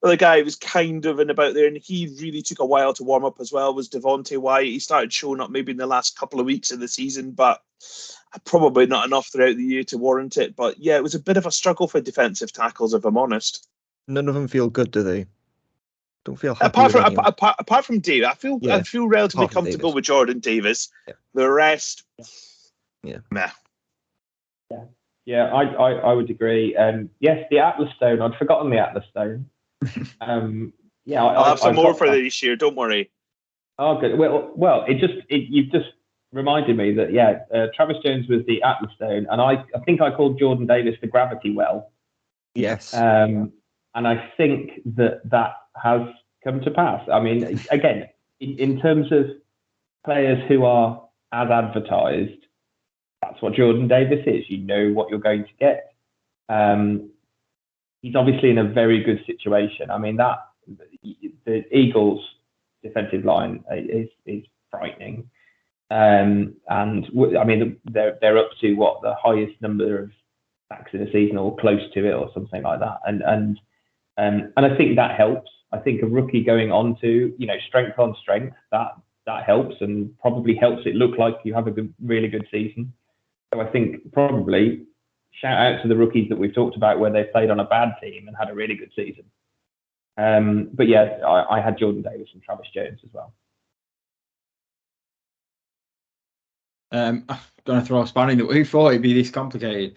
other guy was kind of in about there, and he really took a while to warm up as well, was Devontae White. He started showing up maybe in the last couple of weeks of the season, but probably not enough throughout the year to warrant it. But yeah, it was a bit of a struggle for defensive tackles, if I'm honest. None of them feel good, do they? Don't feel happy. Apart from Dave, I feel relatively comfortable with Jordan Davis. Yeah. The rest, meh. Yeah, I would agree. Yes, the Atlas Stone. I'd forgotten the Atlas Stone. I'll have some more for this year. Don't worry. Oh, good. Well, you've just reminded me that Travis Jones was the Atlas Stone, and I think I called Jordan Davis the Gravity Well. Yes. And I think that has come to pass. I mean, again, in terms of players who are as advertised, that's what Jordan Davis is. You know what you're going to get. He's obviously in a very good situation. I mean, the Eagles' defensive line is frightening. And I mean, they're up to the highest number of sacks in a season, or close to it, or something like that. And I think that helps. I think a rookie going on to strength on strength, that helps, and probably helps it look like you have a really good season. So I think probably shout out to the rookies that we've talked about where they played on a bad team and had a really good season. But yeah, I had Jordan Davis and Travis Jones as well. I'm going to throw a spanner in that. Who thought it'd be this complicated?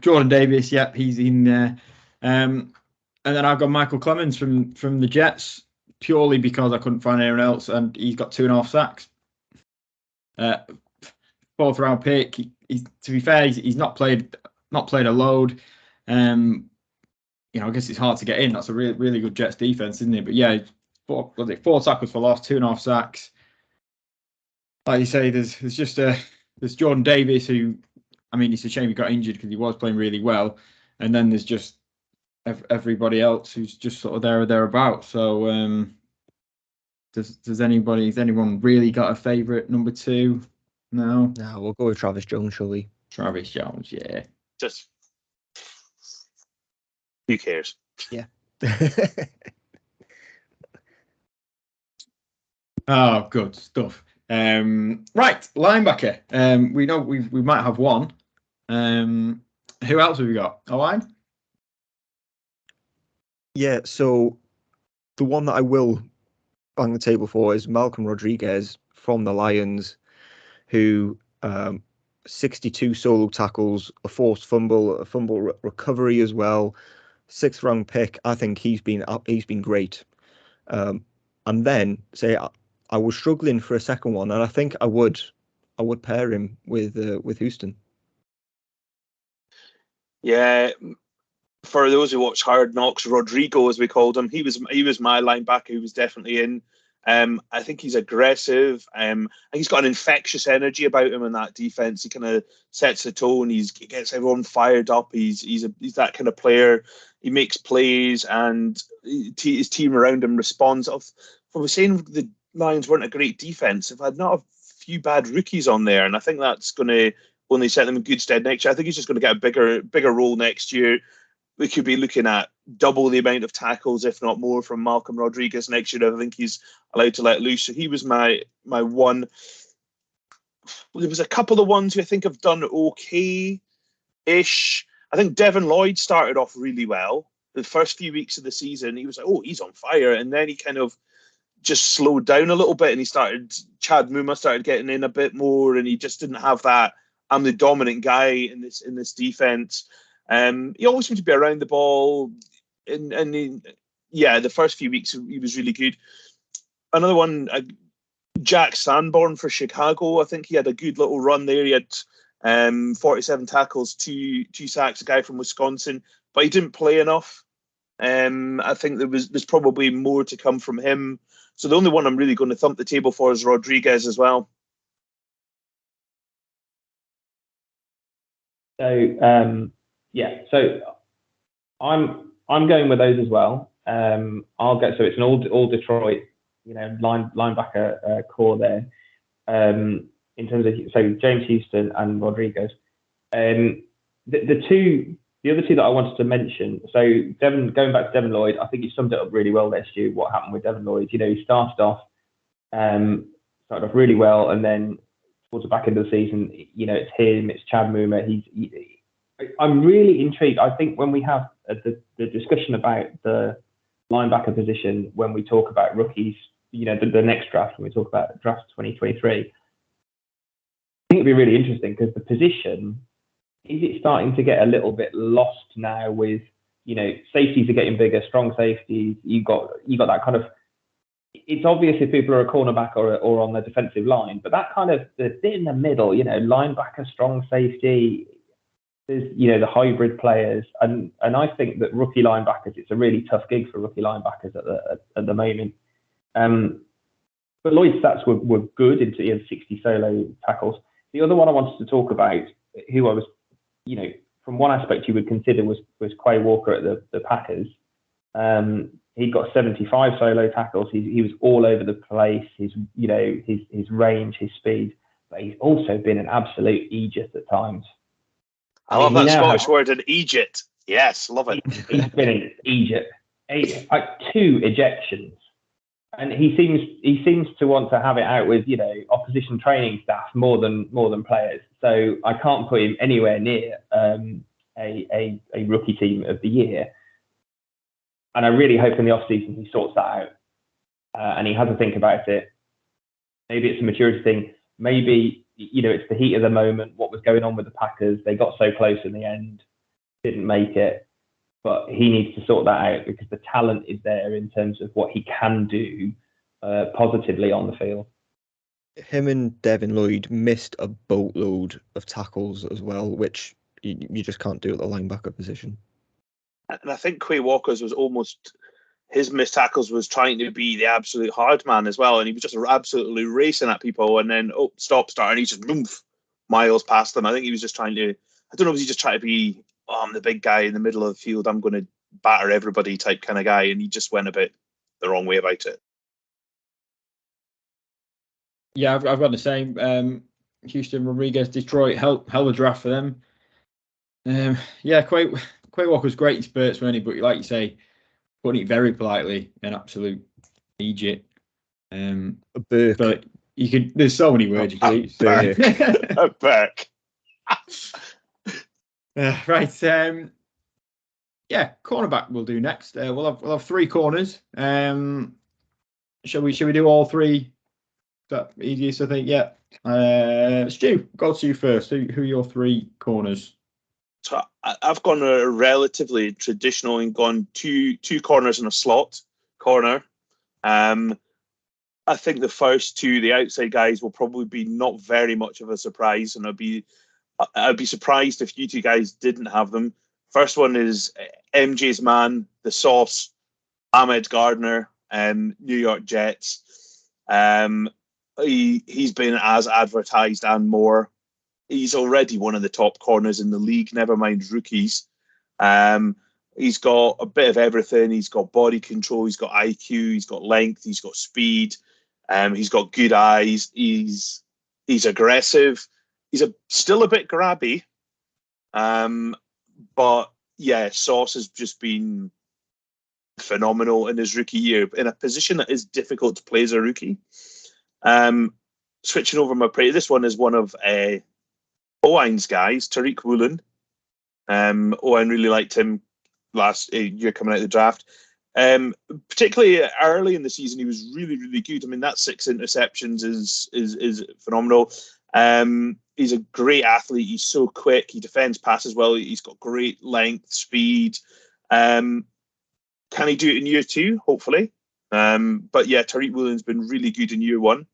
Jordan Davis, yep, he's in there. And then I've got Michael Clemens from the Jets, purely because I couldn't find anyone else, and he's got 2.5 sacks. 4th round pick. He's to be fair, he's not played a load. I guess it's hard to get in. That's a really good Jets defense, isn't it? But yeah, 4 tackles for loss, 2.5 sacks. like you say, there's Jordan Davis, who, I mean, it's a shame he got injured because he was playing really well, and then there's just everybody else who's just sort of there or thereabouts. So has anyone really got a favourite number 2? No, we'll go with Travis Jones, shall we? Travis Jones, yeah. Just who cares? Yeah. Oh, good stuff. Right, linebacker. We know we might have one. Who else have we got? Align? Yeah, so the one that I will bang the table for is Malcolm Rodriguez from the Lions, who 62 solo tackles, a forced fumble, a fumble recovery as well, 6th round pick. I think he's been great. And then say I was struggling for a second one, and I think I would pair him with Houston. Yeah, for those who watch Hard Knocks, Rodrigo, as we called him, he was my linebacker who was definitely in. I think he's aggressive. I think he's got an infectious energy about him in that defense. He kind of sets the tone. He gets everyone fired up. He's that kind of player. He makes plays, and his team around him responds. I was saying the Lions weren't a great defense. They've had not a few bad rookies on there, and I think that's going to only set them in good stead next year. I think he's just going to get a bigger role next year. We could be looking at double the amount of tackles, if not more, from Malcolm Rodriguez next year. I think he's allowed to let loose. So he was my one. There was a couple of ones who I think have done okay-ish. I think Devin Lloyd started off really well. The first few weeks of the season, he was like, oh, he's on fire. And then he kind of just slowed down a little bit, and Chad Muma started getting in a bit more, and he just didn't have that, I'm the dominant guy in this defense. He always seemed to be around the ball, and the first few weeks he was really good. Another one, Jack Sanborn for Chicago. I think he had a good little run there. He had 47 tackles, two sacks. A guy from Wisconsin, but he didn't play enough. I think there's probably more to come from him. So the only one I'm really going to thump the table for is Rodriguez as well. So so I'm going with those as well. I'll go. So it's an all Detroit, linebacker core there. In terms of James Houston and Rodriguez. The other two that I wanted to mention. So going back to Devin Lloyd, I think you summed it up really well there, Stu. What happened with Devin Lloyd? He started off really well, and then towards the back end of the season, it's him, it's Chad Muma. I'm really intrigued. I think when we have the discussion about the linebacker position, when we talk about rookies, the next draft, when we talk about draft 2023, I think it'd be really interesting because the position, is it starting to get a little bit lost now with, safeties are getting bigger, strong safeties. You got that kind of, it's obvious if people are a cornerback or on the defensive line, but that kind of the bit in the middle, linebacker, strong safety, there's, the hybrid players. And I think that rookie linebackers, it's a really tough gig for rookie linebackers at the moment. But Lloyd's stats were good into 60 solo tackles. The other one I wanted to talk about, who I was, from one aspect you would consider was Quay Walker at the Packers. He got 75 solo tackles. He was all over the place. His range, his speed, but he's also been an absolute Egypt at times. I love that Scottish word, an Egypt. Yes, love it. He's been in Egypt. 2 ejections. And he seems to want to have it out with opposition training staff more than players. So I can't put him anywhere near a rookie team of the year. And I really hope in the off season he sorts that out and he has to think about it. Maybe it's a maturity thing. Maybe it's the heat of the moment. What was going on with the Packers? They got so close in the end, didn't make it. But he needs to sort that out because the talent is there in terms of what he can do positively on the field. Him and Devin Lloyd missed a boatload of tackles as well, which you just can't do at the linebacker position. And I think Quay Walker's was almost his missed tackles was trying to be the absolute hard man as well, and he was just absolutely racing at people, and then start, and he just miles past them. I think he was just trying to. I don't know, was he just trying to be, I'm the big guy in the middle of the field, I'm going to batter everybody type kind of guy, and he just went a bit the wrong way about it. Yeah, I've got the same. Houston, Rodriguez, Detroit, hell of a draft for them. Yeah, Quay Walker's great in spurts, wasn't he? But like you say, putting it very politely, an absolute idiot. A Burke. But you could. There's so many words you could say. A Burke. Right. Yeah, cornerback we'll do next. We'll have three corners. Shall we do all three? Is that easiest, I think. Yeah. Stu, go to you first. Who are your three corners? So I've gone a relatively traditional and gone two corners and a slot corner. I think the first two, the outside guys, will probably be not very much of a surprise, and I'd be surprised if you two guys didn't have them. First one is MJ's man, the Sauce, Ahmed Gardner, New York Jets. He's been as advertised and more. He's already one of the top corners in the league, never mind rookies. He's got a bit of everything. He's got body control, he's got IQ, he's got length, he's got speed, he's got good eyes, he's aggressive, he's still a bit grabby. But yeah, Sauce has just been phenomenal in his rookie year in a position that is difficult to play as a rookie. Switching over my play, this one is one of Owine's guys, Tariq Woolen. Owine really liked him last year coming out of the draft. Particularly early in the season, he was really, really good. I mean, that 6 interceptions is phenomenal. He's a great athlete. He's so quick. He defends passes well. He's got great length, speed. Can he do it in year 2? Hopefully. But yeah, Tariq Woolen's been really good in year 1.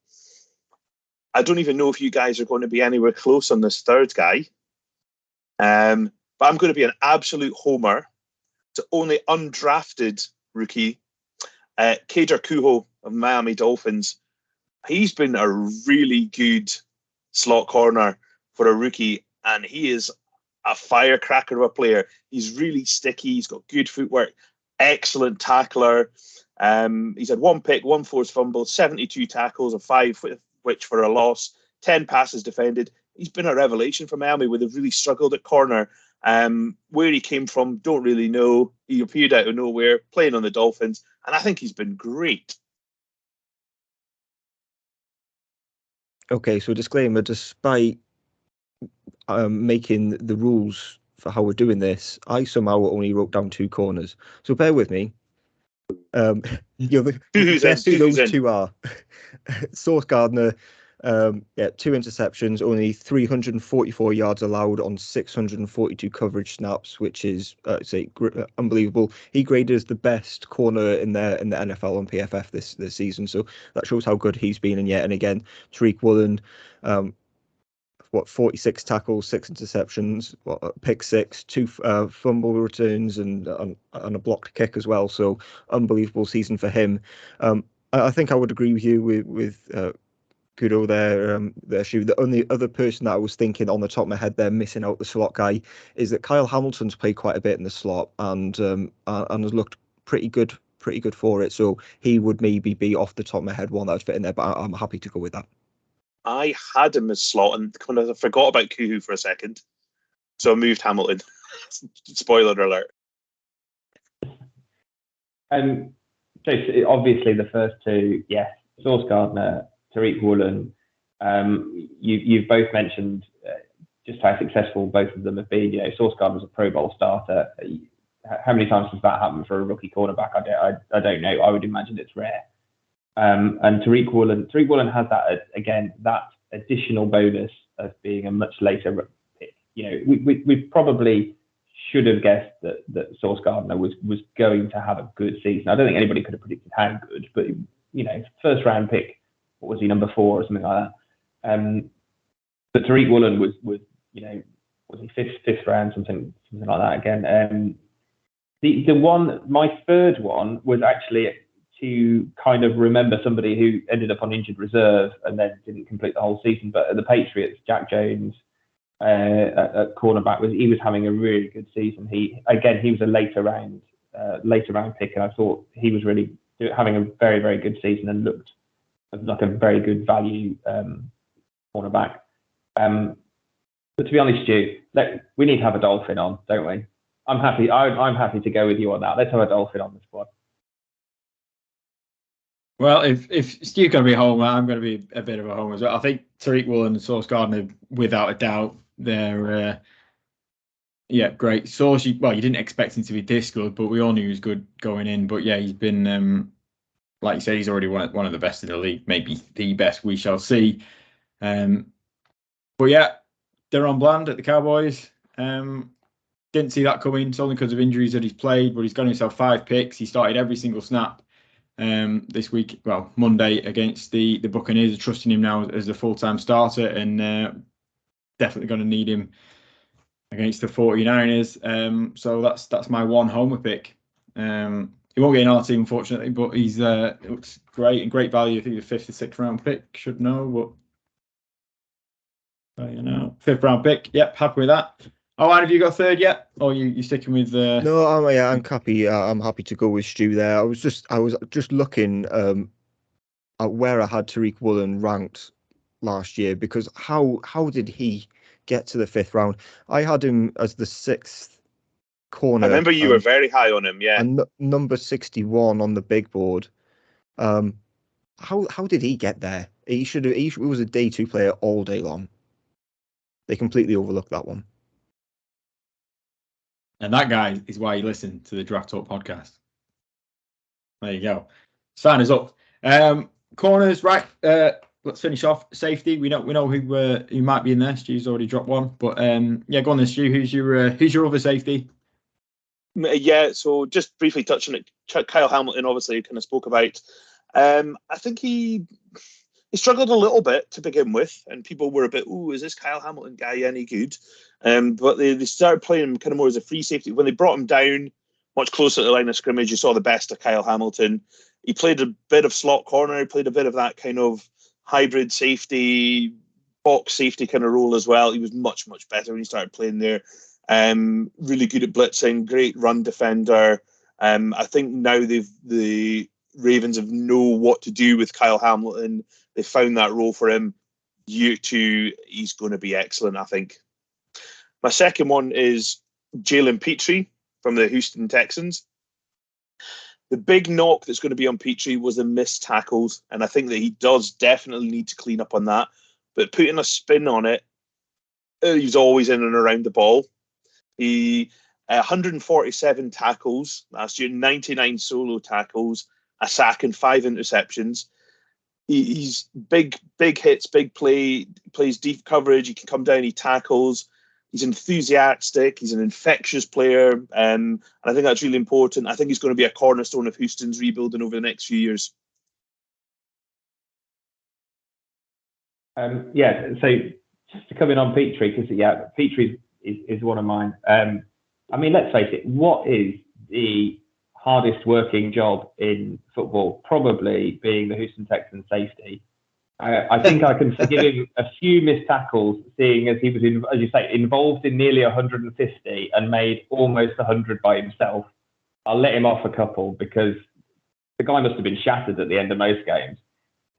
I don't even know if you guys are going to be anywhere close on this third guy. But I'm going to be an absolute homer. It's the only undrafted rookie, Kader Kuho of Miami Dolphins. He's been a really good slot corner for a rookie, and he is a firecracker of a player. He's really sticky. He's got good footwork, excellent tackler. He's had 1 pick, 1 forced fumble, 72 tackles, of 5 which for a loss, 10 passes defended. He's been a revelation for Miami, where they've really struggled at corner. Where he came from, don't really know. He appeared out of nowhere, playing on the Dolphins, and I think he's been great. Okay, so disclaimer, despite making the rules for how we're doing this, I somehow only wrote down 2 corners. So bear with me. Guess who those 2 are. Sauce Gardner, 2 interceptions, only 344 yards allowed on 642 coverage snaps, which is unbelievable. He graded as the best corner in the NFL on PFF this season, so that shows how good he's been. And again, Tariq Woolen, 46 tackles, 6 interceptions, pick 6, 2 fumble returns, and a blocked kick as well. So unbelievable season for him. I think I would agree with you with Kudo there, Shu. The only other person that I was thinking on the top of my head there, missing out the slot guy, is that Kyle Hamilton's played quite a bit in the slot and has looked pretty good for it. So he would maybe be off the top of my head one that would fit in there, but I'm happy to go with that. I had him as slot and kind of forgot about Kuhu for a second, so I moved Hamilton. Spoiler alert. So obviously the first 2, yes, Sauce Gardner, Tariq Woolen. You've both mentioned just how successful both of them have been. Sauce Gardner's a Pro Bowl starter. How many times has that happened for a rookie cornerback? I don't know. I would imagine it's rare. And Tariq Woolen has that again, that additional bonus of being a much later pick. We probably should have guessed that Sauce Gardner was going to have a good season. I don't think anybody could have predicted how good, but first round pick, what was he, number 4 or something like that? But Tariq Woolen was he fifth round, something like that again. The one, my third one was actually to kind of remember somebody who ended up on injured reserve and then didn't complete the whole season. But at the Patriots, Jack Jones at cornerback he was having a really good season. He was a later round pick, and I thought he was really having a very, very good season and looked like a very good value cornerback. But to be honest, Stu, we need to have a Dolphin on, don't we? I'm happy. I'm happy to go with you on that. Let's have a Dolphin on the squad. Well, if Stu's going to be a homer, I'm going to be a bit of a homer as well. I think Tariq Woolen and Sauce Gardner, without a doubt, they're great. Sauce, you didn't expect him to be this good, but we all knew he was good going in. But yeah, he's been, like you say, he's already one of the best in the league, maybe the best. We shall see. But yeah, they're on Bland at the Cowboys. Didn't see that coming. It's only because of injuries that he's played, but he's got himself 5 picks. He started every single snap this week. Well, Monday against the Buccaneers, are trusting him now as the full-time starter, and definitely going to need him against the 49ers. So that's my one homer pick. He won't get in our team, unfortunately, but he's it looks great and great value. I think the 5th or 6th round pick, should know, but 5th round pick. Yep, happy with that. Oh, and have you got 3rd yet? Or you sticking with? No, I'm happy. I'm happy to go with Stu there. I was just looking at where I had Tariq Woolen ranked last year, because how did he get to the 5th round? I had him as the 6th corner. I remember you were very high on him, yeah. And number 61 on the big board. How did he get there? He was a day 2 player all day long. They completely overlooked that one. And that guy is why you listen to the Draft Talk podcast. There you go. Sign us up. Corners, right? Let's finish off. Safety. We know who might be in there. Stu's already dropped one, but go on then, Stu. Who's your other safety? Yeah. So just briefly touching it, Kyle Hamilton. Obviously, kind of spoke about. I think he struggled a little bit to begin with, and people were a bit, is this Kyle Hamilton guy any good? But they started playing him kind of more as a free safety. When they brought him down much closer to the line of scrimmage, you saw the best of Kyle Hamilton. He played a bit of slot corner. He played a bit of that kind of hybrid safety, box safety kind of role as well. He was much, much better when he started playing there. Really good at blitzing, great run defender. I think now the Ravens know what to do with Kyle Hamilton. They found that role for him. He's going to be excellent, I think. My second one is Jalen Petrie from the Houston Texans. The big knock that's going to be on Petrie was the missed tackles, and I think that he does definitely need to clean up on that. But putting a spin on it, he's always in and around the ball. He 147 tackles last year, 99 solo tackles, a sack and 5 interceptions. He's big hits, big play, plays deep coverage. He can come down, he tackles. He's enthusiastic. He's an infectious player. And I think that's really important. I think he's going to be a cornerstone of Houston's rebuilding over the next few years. So just to come in on Petrie, because Petrie is one of mine. Let's face it, what is the hardest working job in football? Probably being the Houston Texans safety. I think I can forgive him a few missed tackles, seeing as he was, as you say, involved in nearly 150 and made almost 100 by himself. I'll let him off a couple because the guy must have been shattered at the end of most games.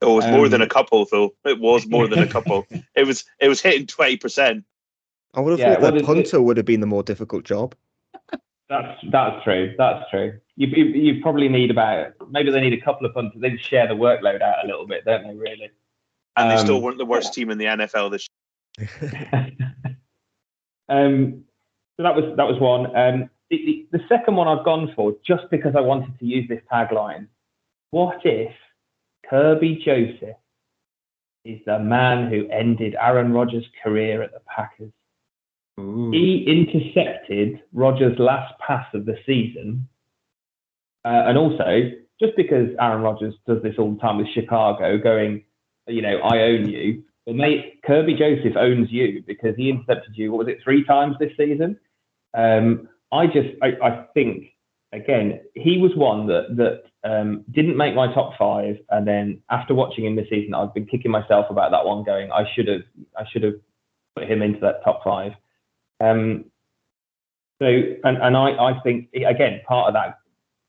It was more than a couple, though. It was more than a couple. It was hitting 20%. I would have thought that punter would have been the more difficult job. That's true. You probably need maybe they need a couple of punters. They share the workload out a little bit, don't they? Really. And they still weren't the worst team in the NFL this year. So that was one. The second one I've gone for, just because I wanted to use this tagline. What if Kirby Joseph is the man who ended Aaron Rodgers' career at the Packers? Ooh. He intercepted Rodgers' last pass of the season. And also, just because Aaron Rodgers does this all the time with Chicago, going, I own you. But mate, Kirby Joseph owns you because he intercepted you, 3 times this season? I think again, he was one that didn't make my top 5, and then after watching him this season, I've been kicking myself about that one, going, I should have put him into that top 5. I think, again, part of that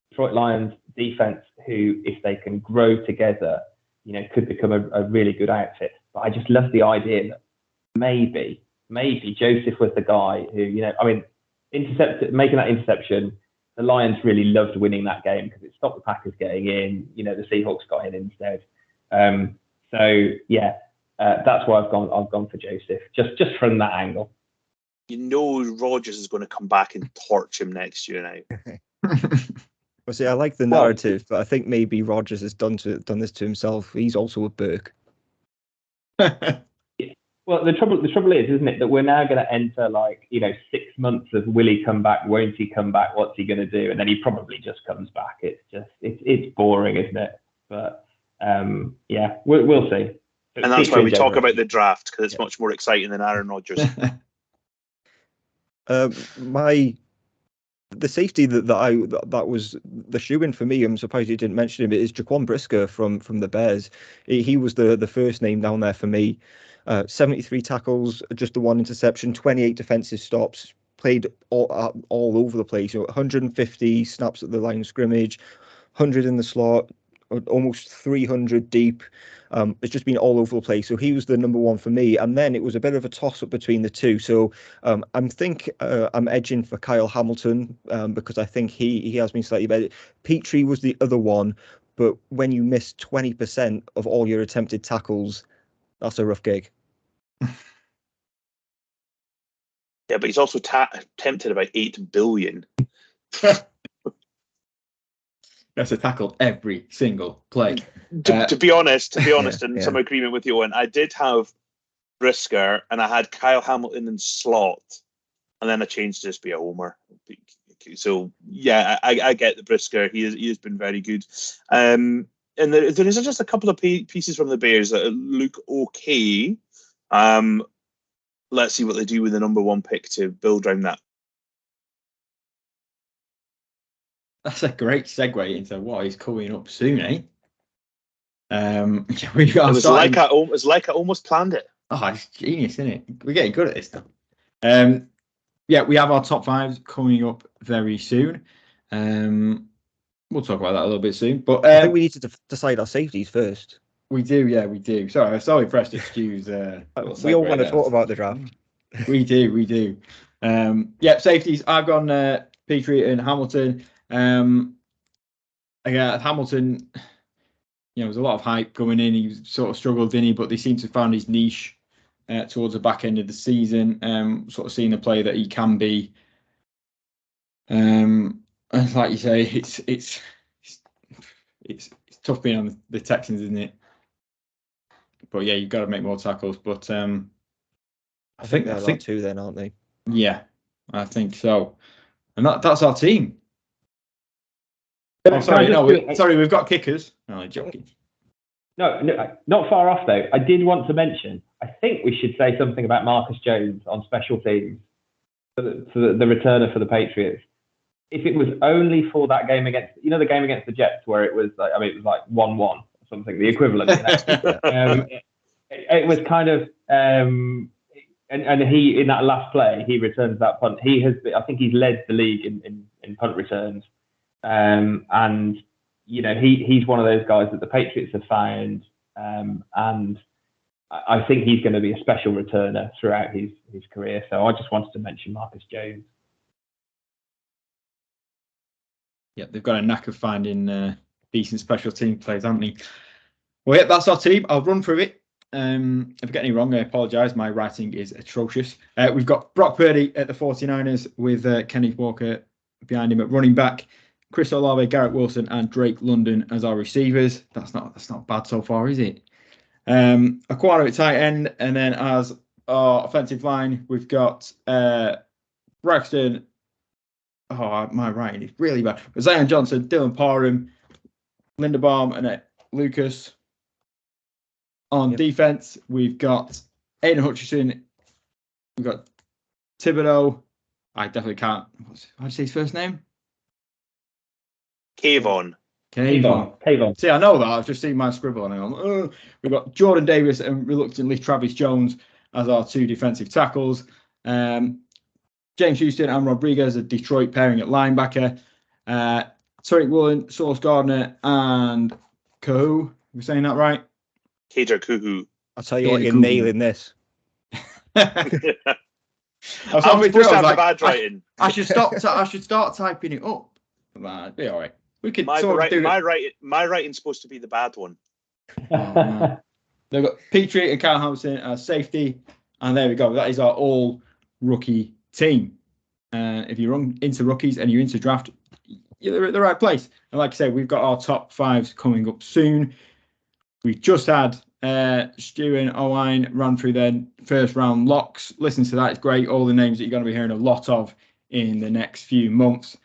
Detroit Lions defense, who, if they can grow together, could become a really good outfit. But I just love the idea that maybe Joseph was the guy who, making that interception. The Lions really loved winning that game because it stopped the Packers getting in. The Seahawks got in instead. That's why I've gone for Joseph, just from that angle. Rodgers is going to come back and torch him next year now. Well, see, I like the narrative, but I think maybe Rodgers has done this to himself. He's also a Burke. Well, the trouble is, isn't it, that we're now going to enter 6 months of will he come back? Won't he come back? What's he going to do? And then he probably just comes back. It's boring, isn't it? But we'll see. And that's why we talk about the draft, because it's much more exciting than Aaron Rodgers. The safety that was the shoe-in for me, I'm surprised you didn't mention him, is Jaquan Brisker from the Bears. He was the first name down there for me. 73 tackles, just the 1 interception, 28 defensive stops, played all over the place. 150 snaps at the line of scrimmage, 100 in the slot, almost 300 deep. It's just been all over the place. So he was the number 1 for me. And then it was a bit of a toss-up between the two. So I'm edging for Kyle Hamilton because I think he has been slightly better. Petrie was the other one, but when you miss 20% of all your attempted tackles, that's a rough gig. Yeah, but he's also tempted about 8 billion. That's a tackle every single play. To be honest, in some agreement with you, and I did have Brisker and I had Kyle Hamilton in slot, and then I changed to just be a homer. So yeah, I get the Brisker. He has been very good. And there is just a couple of pieces from the Bears that look okay. Let's see what they do with the number 1 pick to build around that. That's a great segue into what is coming up soon, eh? It was like I almost planned it. Oh, it's genius, isn't it? We're getting good at this stuff. We have our top 5 coming up very soon. We'll talk about that a little bit soon. But I think we need to decide our safeties first. We do. Sorry, pressed to excuse. We all want to talk about the draft. We do. Safeties. I've gone Petrie and Hamilton. Again, Hamilton, there was a lot of hype going in. He sort of struggled, didn't he? But they seem to have found his niche towards the back end of the season. Sort of seeing the player that he can be. And like you say, it's tough being on the Texans, isn't it? But yeah, you've got to make more tackles. But I think they're 2 then, aren't they? Yeah, I think so. And that's our team. Oh, sorry, we've got kickers. No, I'm joking. No, not far off though. I did want to mention, I think we should say something about Marcus Jones on special teams for the returner for the Patriots. If it was only for that game against, the game against the Jets, where it was like 1-1 or something, the equivalent. It was kind of, and he, in that last play, he returns that punt. I think he's led the league in punt returns. And he's one of those guys that the Patriots have found, and I think he's going to be a special returner throughout his career. So I just wanted to mention Marcus Jones. Yeah, they've got a knack of finding decent special team players, haven't they? Well, yeah, that's our team. I'll run through it. If I get any wrong, I apologise. My writing is atrocious. We've got Brock Purdy at the 49ers with Kenny Walker behind him at running back. Chris Olave, Garrett Wilson, and Drake London as our receivers. That's not bad so far, is it? Aquano at tight end, and then as our offensive line, we've got Braxton. Oh, my writing is really bad. Zion Johnson, Dylan Parham, Linderbaum, and Lucas. On defense, we've got Aiden Hutchinson. We've got Thibodeau. I definitely can't. How do you say his first name? Kayvon. Kayvon. See, I know that. I've just seen my scribble and I'm like, oh. We've got Jordan Davis and reluctantly Travis Jones as our 2 defensive tackles. James Houston and Rodriguez, a Detroit pairing at linebacker. Tariq Woolen, Sauce Gardner, and Kahu. We're saying that right? Kader Kuhu. I'll tell you what, you're nailing this. I'm supposed to have the bad writing. I should start typing it up. Man, it'd be all right. We could my writing's supposed to be the bad one. Oh, they've got Petrie and Kyle Hampson as safety, and there we go. That is our all rookie team. If you're into rookies and you're into draft, you're at the right place. And like I said, we've got our top 5s coming up soon. We just had Stu and Owain run through their first round locks. Listen to that; it's great. All the names that you're going to be hearing a lot of in the next few months.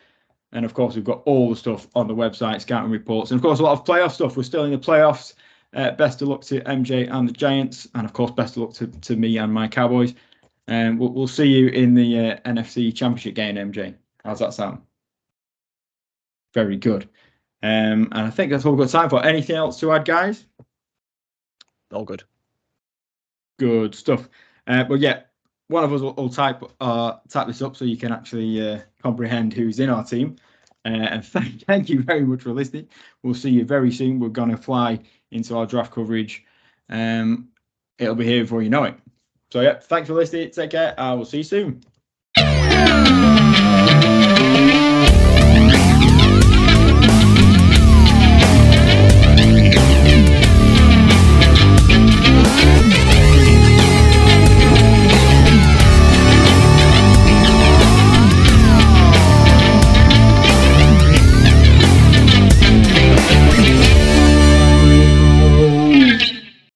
And of course, we've got all the stuff on the website, scouting reports, and of course, a lot of playoff stuff. We're still in the playoffs. Best of luck to MJ and the Giants, and of course, best of luck to me and my Cowboys. And we'll see you in the NFC Championship game, MJ. How's that sound? Very good. And I think that's all we've got time for. Anything else to add, guys? All good. Good stuff. But yeah, one of us will type this up so you can actually comprehend who's in our team. And thank you very much for listening. We'll see you very soon. We're going to fly into our draft coverage. It'll be here before you know it. So yeah, thanks for listening. Take care. I will see you soon.